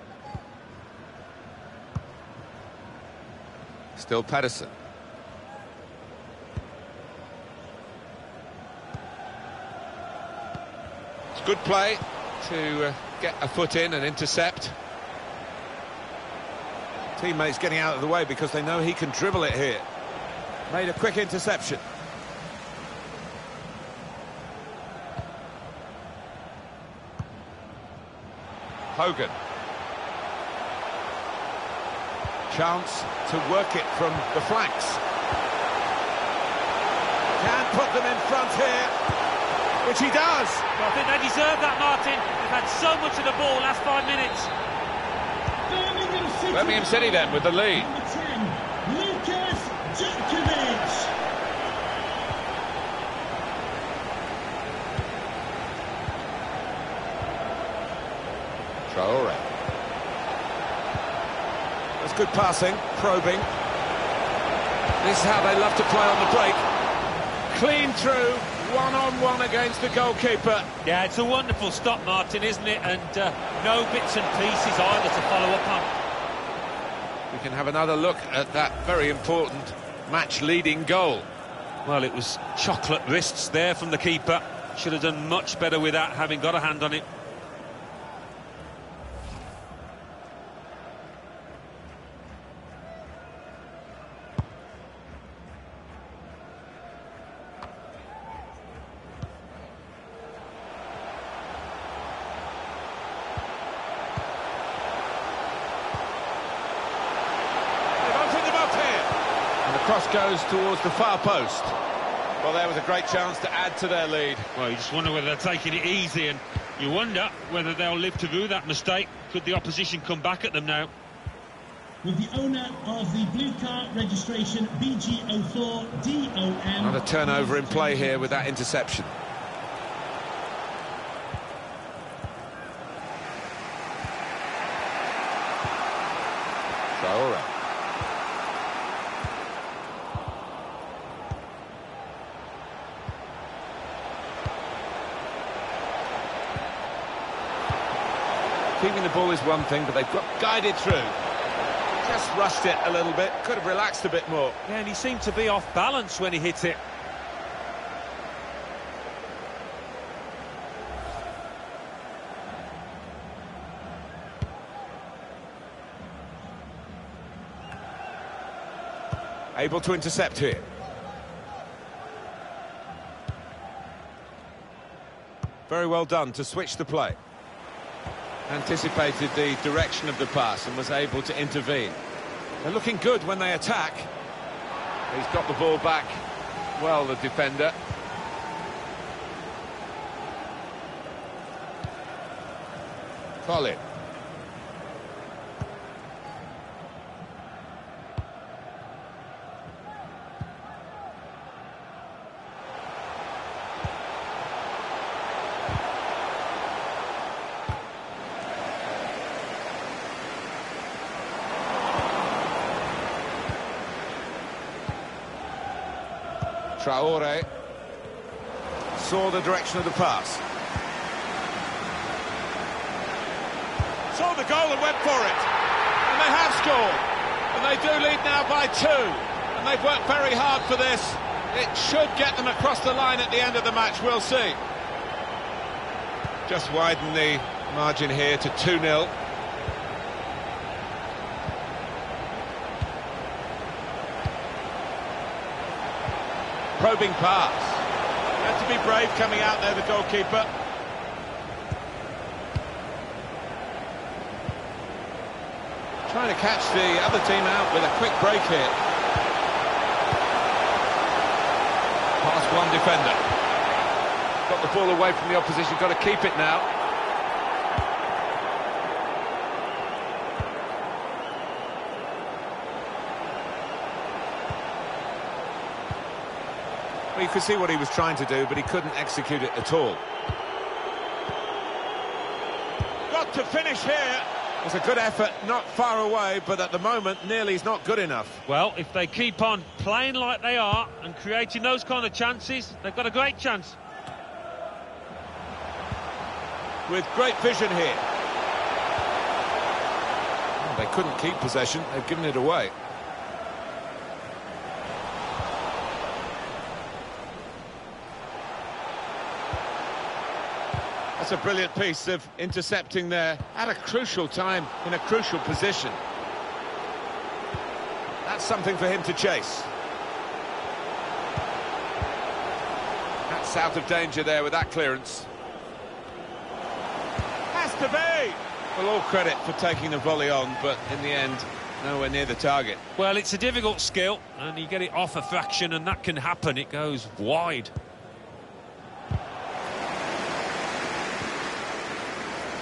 Still Patterson. It's good play to get a foot in and intercept. Teammates getting out of the way because they know he can dribble it here. Made a quick interception. Hogan. Chance to work it from the flanks. Can put them in front here, which he does. Well, I think they deserve that, Martin. They've had so much of the ball last 5 minutes. Birmingham City then with the lead. Number 10, Lucas Djokovic. Traore. That's good passing, probing. This is how they love to play on the break. Clean through, one-on-one against the goalkeeper. Yeah, it's a wonderful stop, Martin, isn't it? And no bits and pieces either to follow up on. We can have another look at that very important match-leading goal. Well, it was chocolate wrists there from the keeper. Should have done much better with that, having got a hand on it. Cross goes towards the far post. Well, there was a great chance to add to their lead. Well, you just wonder whether they're taking it easy, and you wonder whether they'll live to do that mistake. Could the opposition come back at them now? With the owner of the blue car registration BG04DOM. Another turnover in play here with that interception. Traore. Keeping the ball is one thing, but they've got guided through. Just rushed it a little bit, could have relaxed a bit more. Yeah, and he seemed to be off balance when he hit it. Able to intercept here. Very well done to switch the play. Anticipated the direction of the pass and was able to intervene. They're looking good when they attack. He's got the ball back. Well, the defender. Colin. Traore saw the direction of the pass. Saw the goal and went for it. And they have scored. And they do lead now by 2. And they've worked very hard for this. It should get them across the line at the end of the match, we'll see. Just widen the margin here to 2-0. Probing pass. Had to be brave coming out there, the goalkeeper. Trying to catch the other team out with a quick break here. Past one defender. Got the ball away from the opposition, got to keep it now. You could see what he was trying to do, but he couldn't execute it at all. Got to finish here. It's a good effort, not far away, but at the moment, nearly is not good enough. Well, if they keep on playing like they are and creating those kind of chances, they've got a great chance. With great vision here. Well, they couldn't keep possession, they've given it away. That's a brilliant piece of intercepting there at a crucial time, in a crucial position. That's something for him to chase. That's out of danger there with that clearance. Has to be! Well, all credit for taking the volley on, but in the end, nowhere near the target. Well, it's a difficult skill, and you get it off a fraction, and that can happen. It goes wide.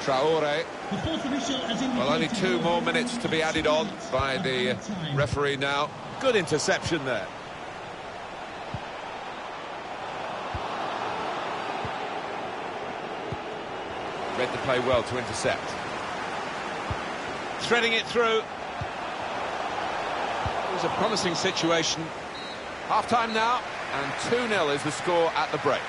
Traore. The fourth official has indicated Well, only 2 more minutes to be added on by the referee now. Good interception there. Read the play well to intercept. Threading it through. It was a promising situation. Half-time now, and 2-0 is the score at the break.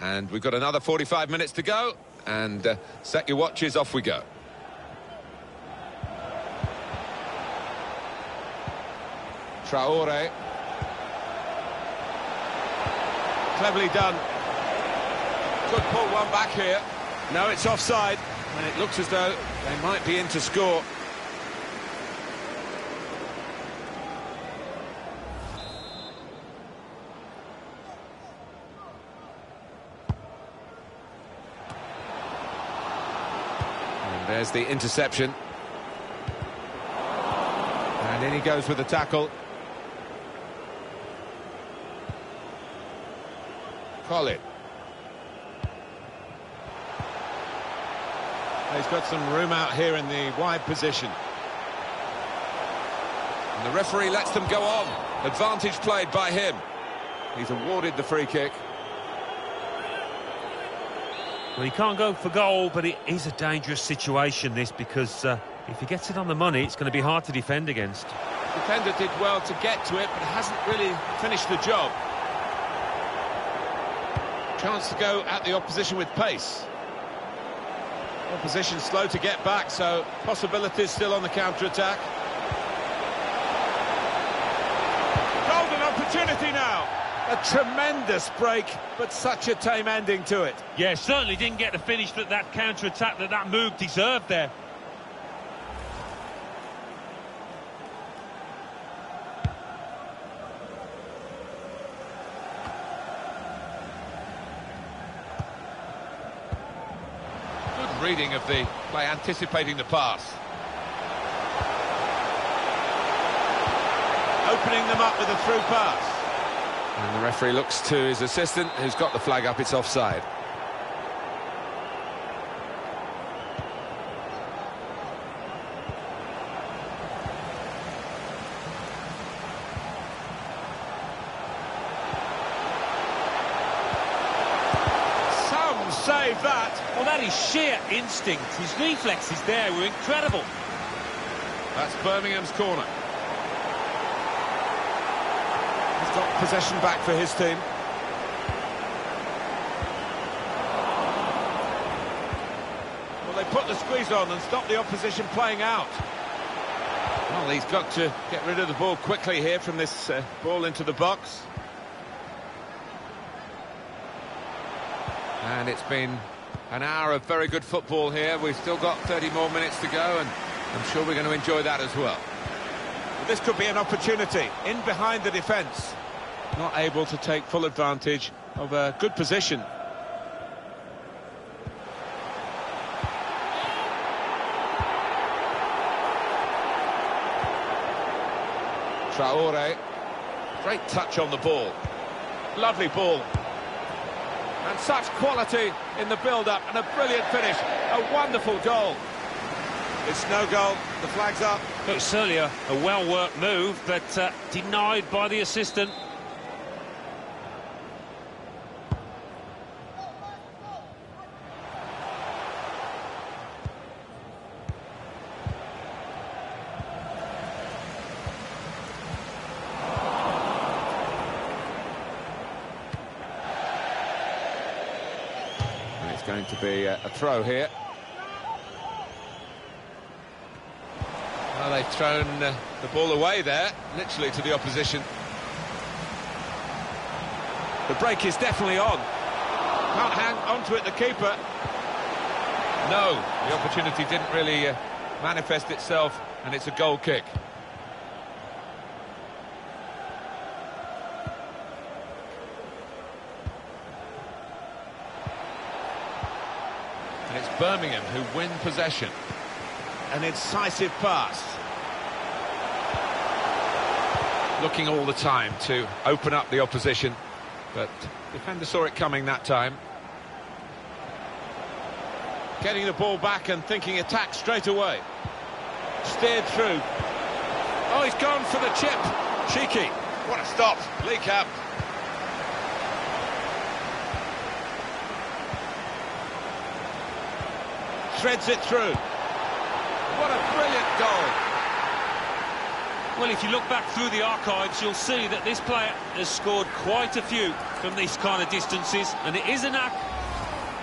And we've got another 45 minutes to go, and set your watches, off we go. Traore. Cleverly done. Could pull one back here. No, it's offside, and it looks as though they might be in to score. And there's the interception. And in he goes with the tackle. Colin. He's got some room out here in the wide position. And the referee lets them go on. Advantage played by him. He's awarded the free kick. Well, he can't go for goal, but it is a dangerous situation, this, because if he gets it on the money, it's going to be hard to defend against. The defender did well to get to it, but hasn't really finished the job. Chance to go at the opposition with pace. Opposition slow to get back, so possibilities still on the counter-attack. Golden opportunity now. A tremendous break, but such a tame ending to it. Yeah, certainly didn't get the finish that counter-attack that move deserved there. Reading of the play, anticipating the pass. Opening them up with a through pass. And the referee looks to his assistant, who's got the flag up. It's offside. Save that. Well, that is sheer instinct. His reflexes there were incredible. That's Birmingham's corner. He's got possession back for his team. Well, they put the squeeze on and stop the opposition playing out. Well, he's got to get rid of the ball quickly here from this ball into the box. And it's been an hour of very good football here. We've still got 30 more minutes to go, and I'm sure we're going to enjoy that as well. But this could be an opportunity. In behind the defence. Not able to take full advantage of a good position. Traore. Great touch on the ball. Lovely ball. And such quality in the build-up, and a brilliant finish. A wonderful goal. It's no goal. The flag's up. It was certainly a well-worked move, but denied by the assistant. Going to be a throw here. Well, they've thrown the ball away there, literally to the opposition. The break is definitely on. Can't hang on to it, the keeper. No, the opportunity didn't really manifest itself, and it's a goal kick. And it's Birmingham who win possession. An incisive pass. Looking all the time to open up the opposition, but defender saw it coming that time. Getting the ball back and thinking attack straight away. Steered through. Oh, he's gone for the chip. Cheeky. What a stop. Lee Cap. Threads it through. What a brilliant goal. Well, if you look back through the archives, you'll see that this player has scored quite a few from these kind of distances, and it is a knack.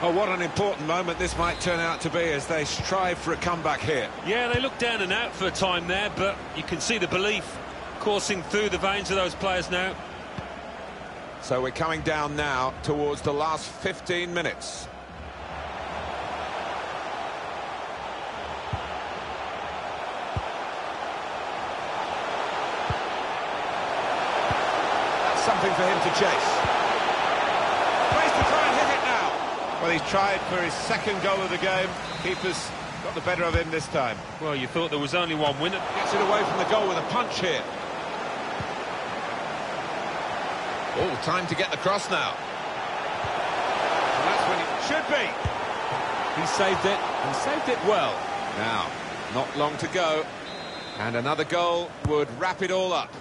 Oh, what an important moment this might turn out to be as they strive for a comeback here. Yeah, they look down and out for a time there, but you can see the belief coursing through the veins of those players now. So we're coming down now towards the last 15 minutes. That's something for him to chase. Place to try and hit it now. Well, he's tried for his second goal of the game. Keeper's got the better of him this time. Well, you thought there was only one winner. Gets it away from the goal with a punch here. Oh, time to get the cross now. And that's when it should be. He saved it, and saved it well. Now, not long to go. And another goal would wrap it all up.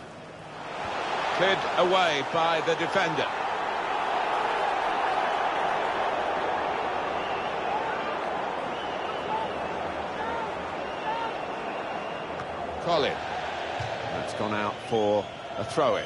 Cleared away by the defender. Colin. That's gone out for a throw-in.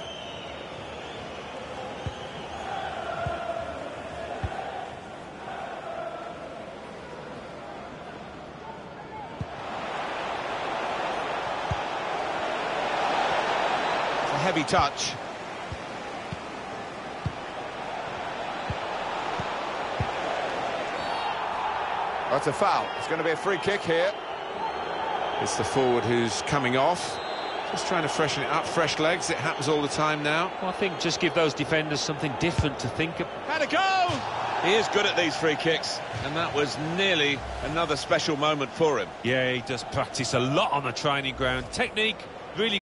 Heavy touch. That's a foul. It's going to be a free kick here. It's the forward who's coming off. Just trying to freshen it up. Fresh legs. It happens all the time now. Well, I think just give those defenders something different to think of. Had a go! He is good at these free kicks. And that was nearly another special moment for him. Yeah, he does practice a lot on the training ground. Technique, really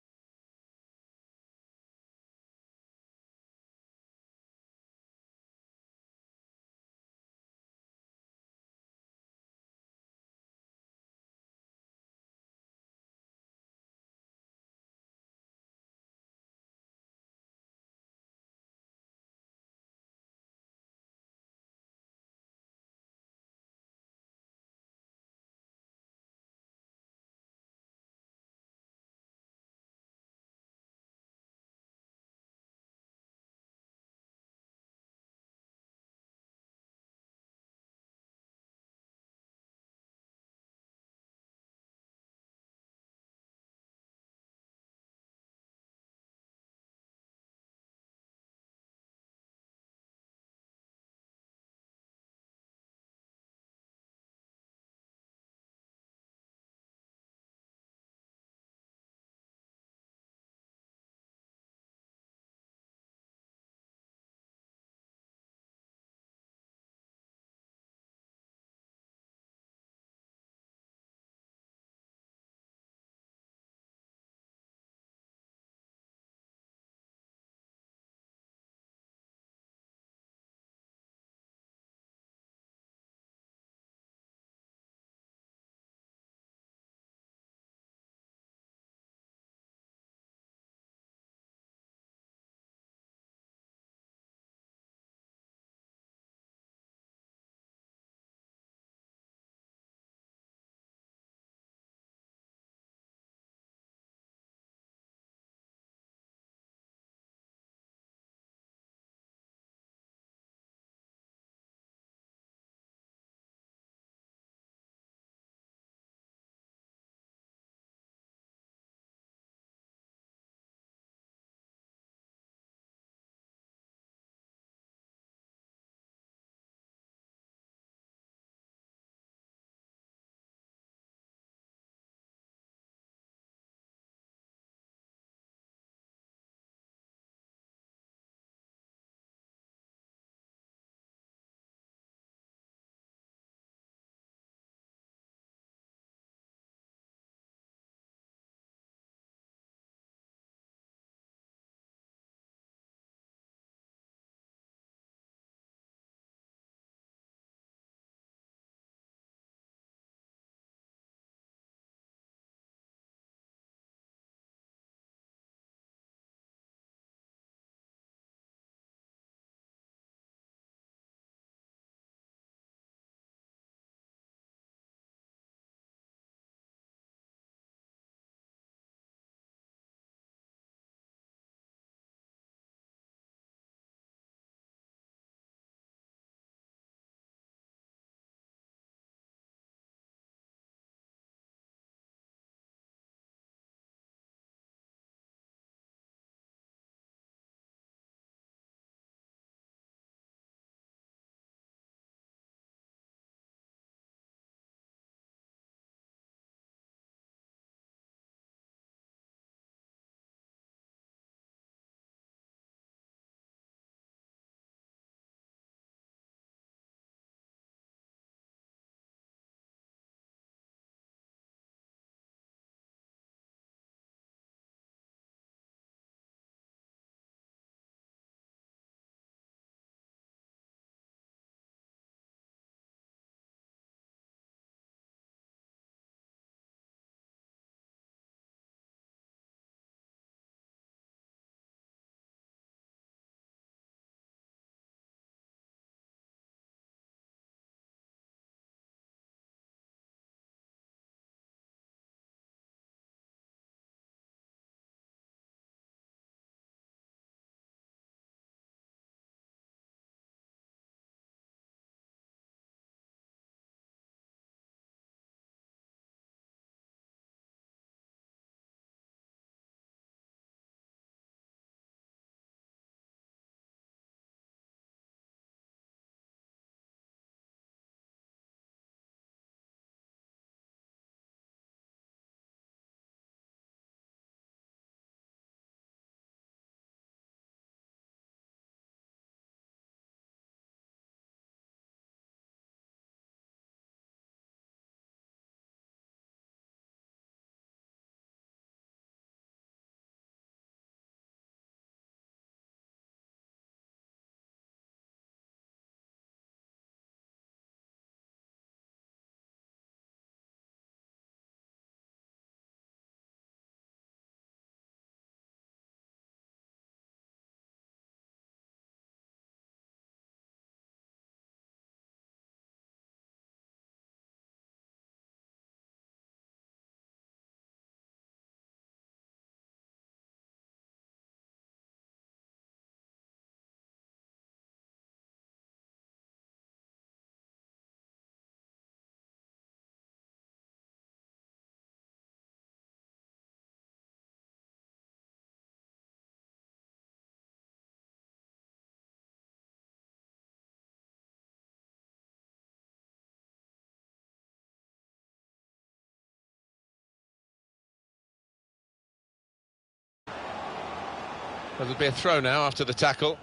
There'll be a throw now after the tackle.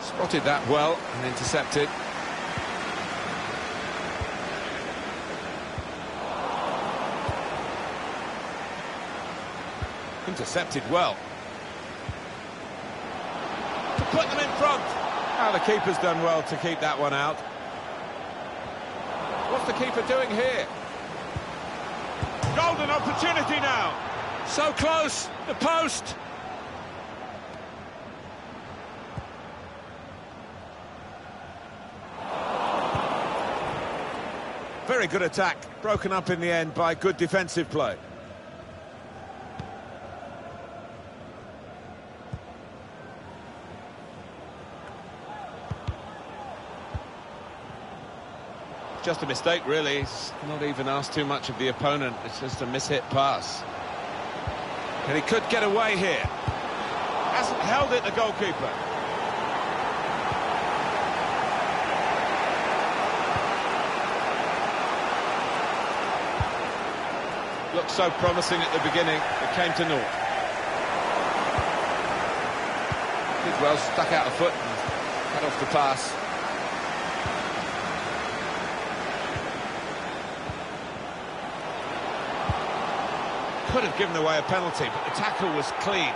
Spotted that well and intercepted. Intercepted well. To put them in front. Now the keeper's done well to keep that one out. What's the keeper doing here? Golden opportunity now. So close, the post. Very good attack, broken up in the end by good defensive play. Just a mistake, really. He's not even asked too much of the opponent. It's just a mishit pass. And he could get away here. Hasn't held it, the goalkeeper. Looked so promising at the beginning, it came to naught. Well, stuck out a foot and cut off the pass. Could have given away a penalty, but the tackle was clean.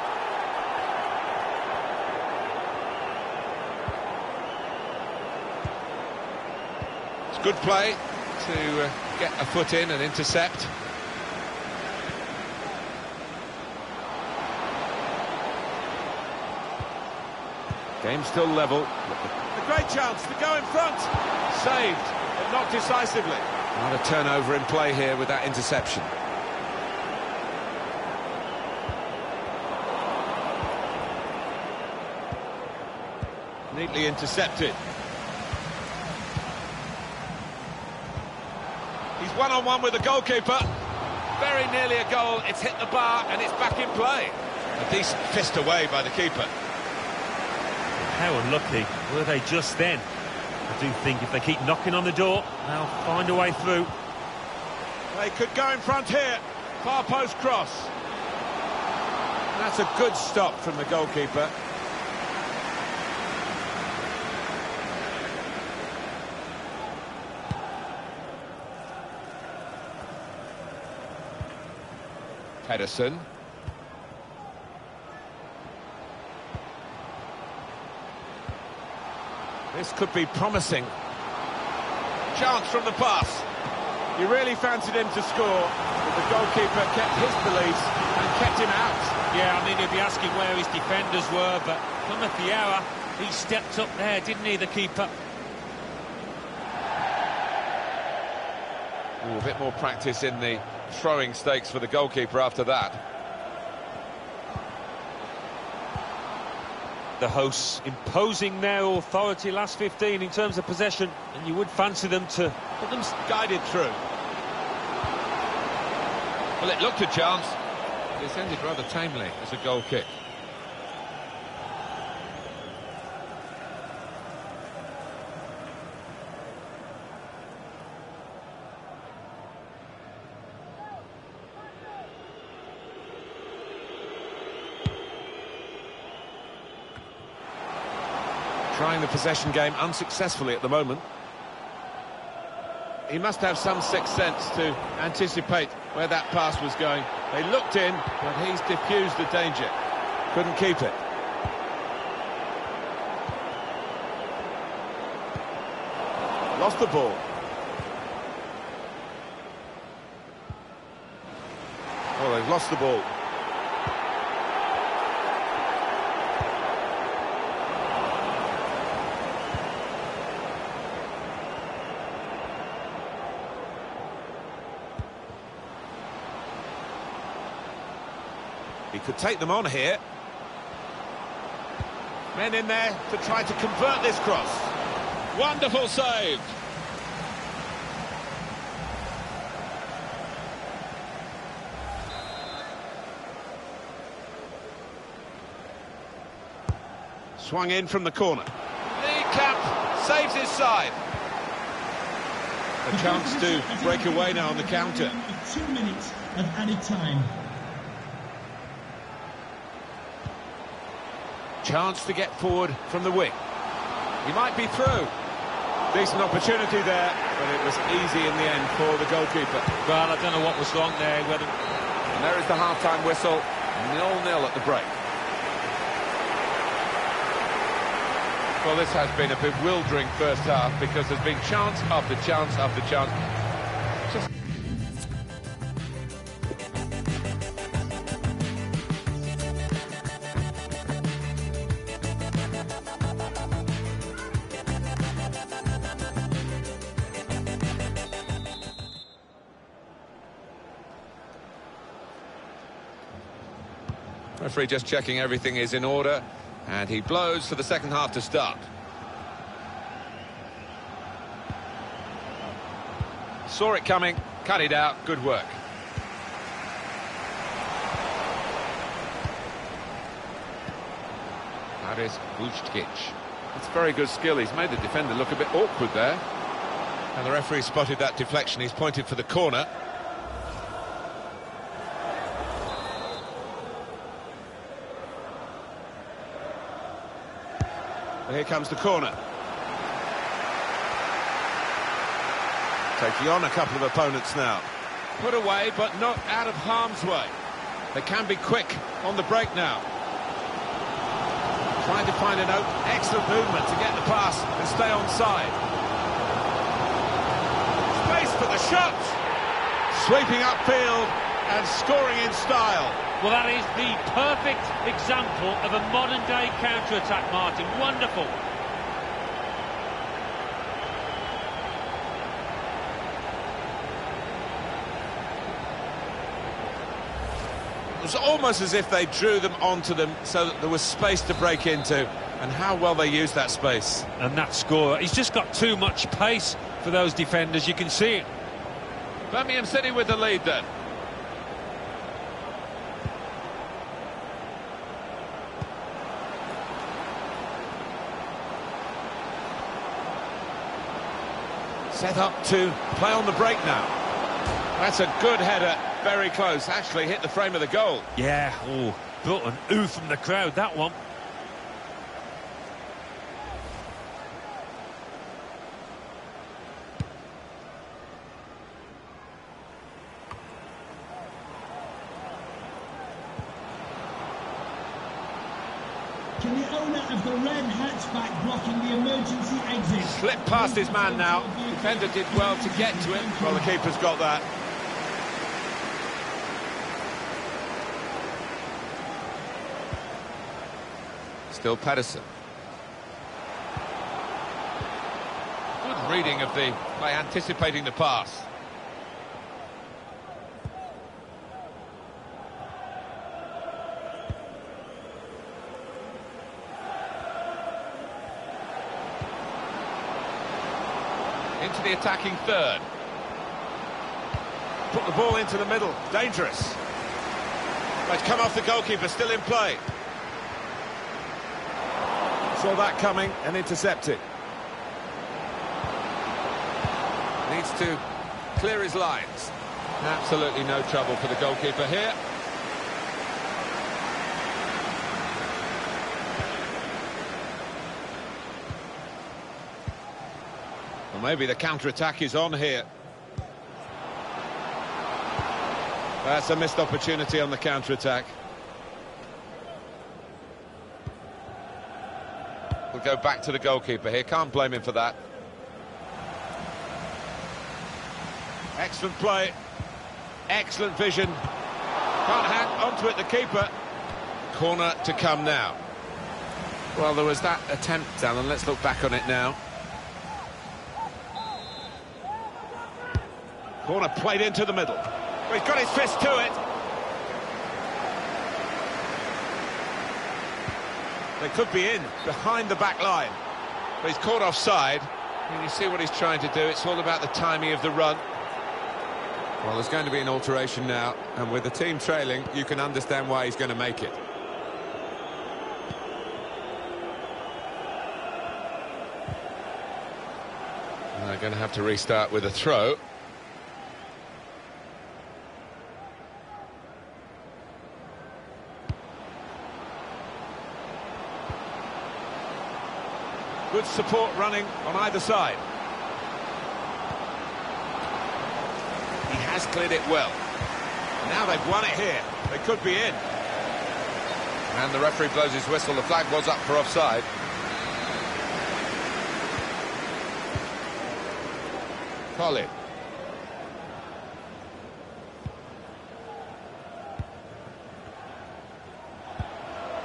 It's good play to get a foot in and intercept. Game still level. A great chance to go in front. Saved, but not decisively. Not a turnover in play here with that interception. Neatly intercepted. He's one-on-one with the goalkeeper. Very nearly a goal. It's hit the bar and it's back in play. A decent fist away by the keeper. How unlucky were they just then? I do think if they keep knocking on the door, they'll find a way through. They could go in front here. Far post cross. And that's a good stop from the goalkeeper. Pedersen. This could be promising. Chance from the pass. You really fancied him to score, but the goalkeeper kept his beliefs and kept him out. Yeah, I mean, he'd be asking where his defenders were, but come at the hour, he stepped up there, didn't he, the keeper? Ooh, a bit more practice in the throwing stakes for the goalkeeper after that. The hosts imposing their authority last 15 in terms of possession, and you would fancy them to put them Guided through. Well, it looked a chance. It's ended rather tamely as a goal kick. Trying the possession game unsuccessfully at the moment. He must have some sixth sense to anticipate where that pass was going. They looked in, but he's diffused the danger. Couldn't keep it. Lost the ball. Oh, they've lost the ball. He could take them on here. Men in there to try to convert this cross. Wonderful save. Swung in from the corner. The cap saves his side. A chance to break away now on the counter. 2 minutes of added time. Chance to get forward from the wing. He might be through. Decent opportunity there, but it was easy in the end for the goalkeeper. Well, I don't know what was wrong there. And there is the half-time whistle, 0-0 at the break. Well, this has been a bewildering first half because there's been chance after chance after chance. Just referee just checking everything is in order, and he blows for the second half to start. Saw it coming, cut it out, good work. That is Vučkić. That's very good skill. He's made the defender look a bit awkward there. And the referee spotted that deflection. He's pointed for the corner. And here comes the corner. Taking on a couple of opponents now. Put away, but not out of harm's way. They can be quick on the break now. Trying to find an open, excellent movement to get the pass and stay onside. Space for the shot! Sweeping upfield and scoring in style. Well, that is the perfect example of a modern-day counter-attack, Martin. Wonderful. It was almost as if they drew them onto them so that there was space to break into, and how well they used that space. And that scorer, he's just got too much pace for those defenders, you can see it. Birmingham City with the lead then. Set up to play on the break now. That's a good header, very close. Actually hit the frame of the goal. Yeah, oh, built an ooh from the crowd, that one. Can the owner of the red hatchback blocking the emergency exit? Slipped past his man now. Defender did well to get to him. Well, the keeper's got that. Still Pedersen. Good reading of the play, anticipating the pass. Into the attacking third. Put the ball into the middle. Dangerous. It's come off the goalkeeper, still in play. Saw that coming and intercepted. Needs to clear his lines. Absolutely no trouble for the goalkeeper here. Well, maybe the counter-attack is on here. That's a missed opportunity on the counter-attack. We'll go back to the goalkeeper here. Can't blame him for that. Excellent play. Excellent vision. Can't hang onto it, the keeper. Corner to come now. Well, there was that attempt, Alan. Let's look back on it now. Corner played into the middle. Well, he's got his fist to it. They could be in, behind the back line. But he's caught offside. And you see what he's trying to do. It's all about the timing of the run. Well, there's going to be an alteration now. And with the team trailing, you can understand why he's going to make it. They're going to have to restart with a throw. Good support running on either side. He has cleared it well. Now they've won it here. They could be in. And the referee blows his whistle. The flag was up for offside. Colin.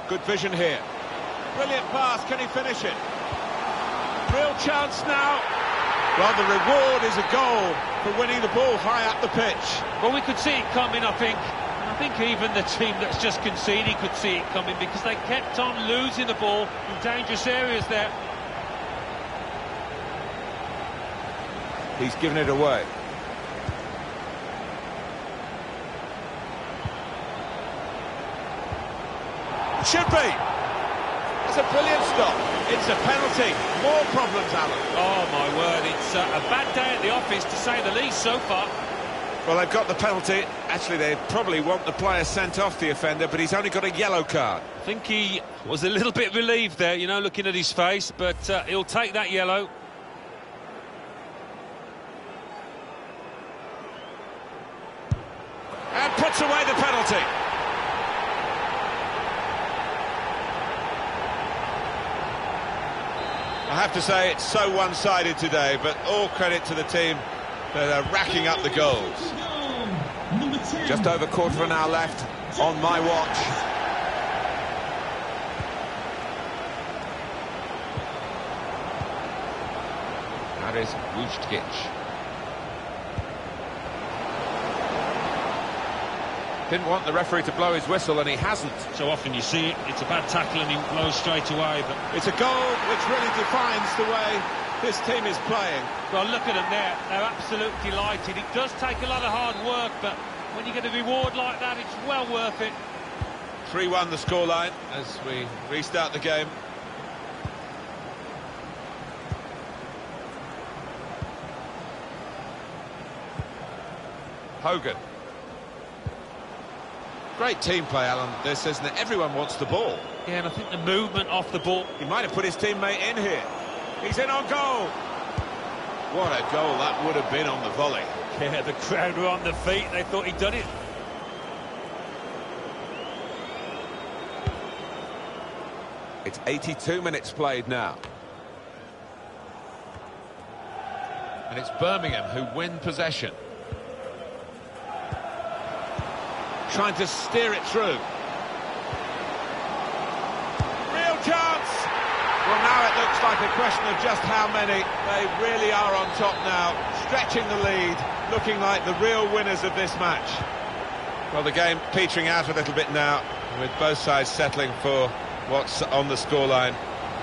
Good vision here. Brilliant pass. Can he finish it? Real chance now. Well, the reward is a goal for winning the ball high up the pitch. Well, we could see it coming, I think. And I think even the team that's just conceded could see it coming because they kept on losing the ball in dangerous areas there. He's given it away. It should be. It's a brilliant stop. It's a penalty. More problems, Alan. Oh, my word. It's a bad day at the office, to say the least, so far. Well, they've got the penalty. Actually, they probably want the player sent off, the offender, but he's only got a yellow card. I think he was a little bit relieved there, you know, looking at his face, but he'll take that yellow. And puts away the penalty. I have to say, it's so one-sided today, but all credit to the team that are racking up the goals. Just over quarter of an hour left on my watch. That is Vučkić. Didn't want the referee to blow his whistle, and he hasn't. So often you see it, it's a bad tackle and he blows straight away. But it's a goal which really defines the way this team is playing. Well, look at them there. They're absolutely delighted. It does take a lot of hard work, but when you get a reward like that, it's well worth it. 3-1 the scoreline as we restart the game. Hogan. Great team play, Alan, this, isn't it? Everyone wants the ball. Yeah, and I think the movement off the ball... He might have put his teammate in here. He's in on goal. What a goal that would have been on the volley. Yeah, the crowd were on their feet. They thought he'd done it. It's 82 minutes played now. And it's Birmingham who win possession. Trying to steer it through. Real chance! Well, now it looks like a question of just how many. They really are on top now, stretching the lead, looking like the real winners of this match. Well, the game petering out a little bit now, with both sides settling for what's on the scoreline.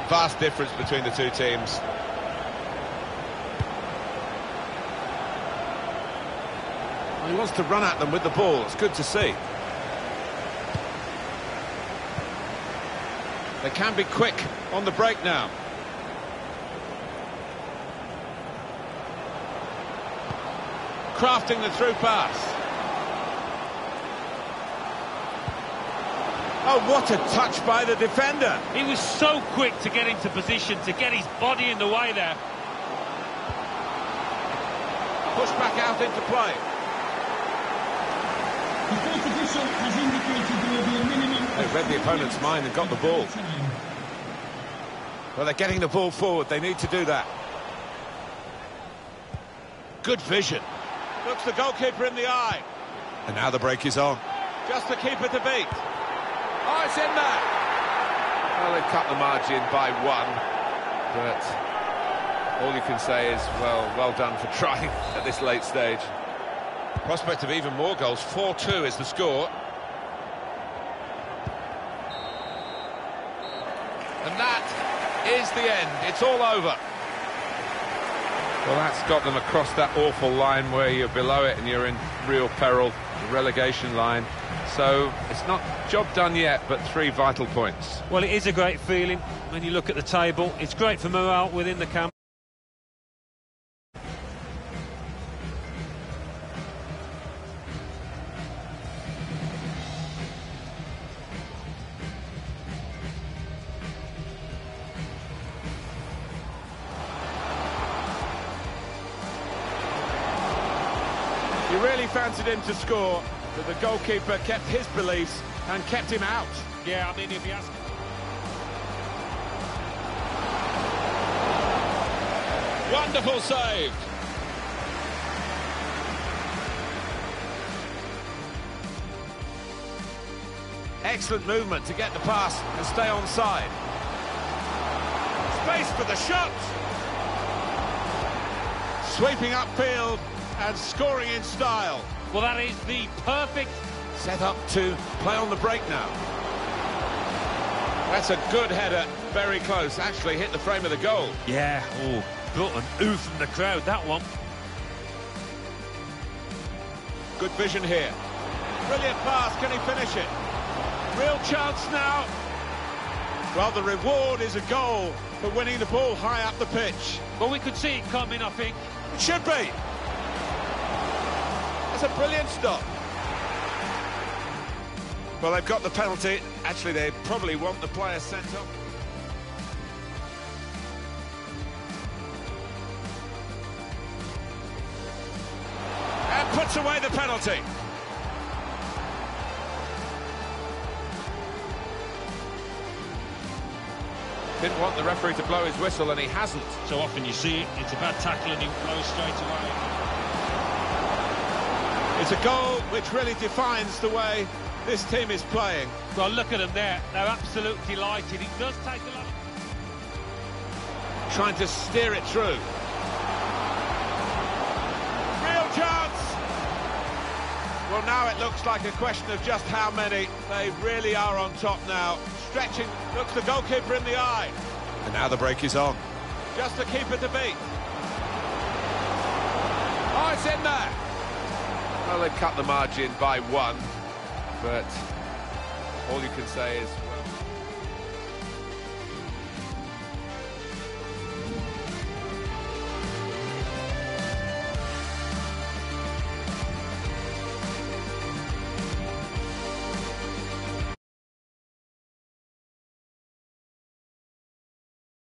Vast difference between the two teams. He wants to run at them with the ball. It's good to see. They can be quick on the break now. Crafting the through pass. Oh, what a touch by the defender. He was so quick to get into position, to get his body in the way there. Pushed back out into play. The fourth official has indicated there will be a minimum. They read the opponent's mind and got the ball. Well, they're getting the ball forward. They need to do that. Good vision. Looks the goalkeeper in the eye. And now the break is on. Just the keeper to beat. Oh, it's in there. Well, they've cut the margin by one. But all you can say is, well done for trying at this late stage. Prospect of even more goals. 4-2 is the score. And that is the end. It's all over. Well, that's got them across that awful line where you're below it and you're in real peril, the relegation line. So it's not job done yet, but 3 vital points. Well, it is a great feeling when you look at the table. It's great for morale within the camp. really fancied him to score, but the goalkeeper kept his beliefs and kept him out. Yeah, I mean, if you ask... Wonderful save. Excellent movement to get the pass and stay onside. Space for the shot. Sweeping upfield and scoring in style. Well, that is the perfect... Set up to play on the break now. That's a good header, very close. Actually hit the frame of the goal. Yeah, oh, built an ooh from the crowd, that one. Good vision here. Brilliant pass, can he finish it? Real chance now. Well, the reward is a goal for winning the ball high up the pitch. Well, we could see it coming, I think. It should be. That's a brilliant stop. Well, they've got the penalty. Actually, they probably want the player sent off. And puts away the penalty. Didn't want the referee to blow his whistle, and he hasn't. So often you see it, it's a bad tackle and he blows straight away. It's a goal which really defines the way this team is playing. Well, look at them there. They're absolutely delighted. It does take a lot of... Trying to steer it through. Real chance! Well, now it looks like a question of just how many. They really are on top now. Stretching, looks the goalkeeper in the eye. And now the break is on. Just the keeper to beat. Oh, it's in there! Well, they've cut the margin by one, but all you can say is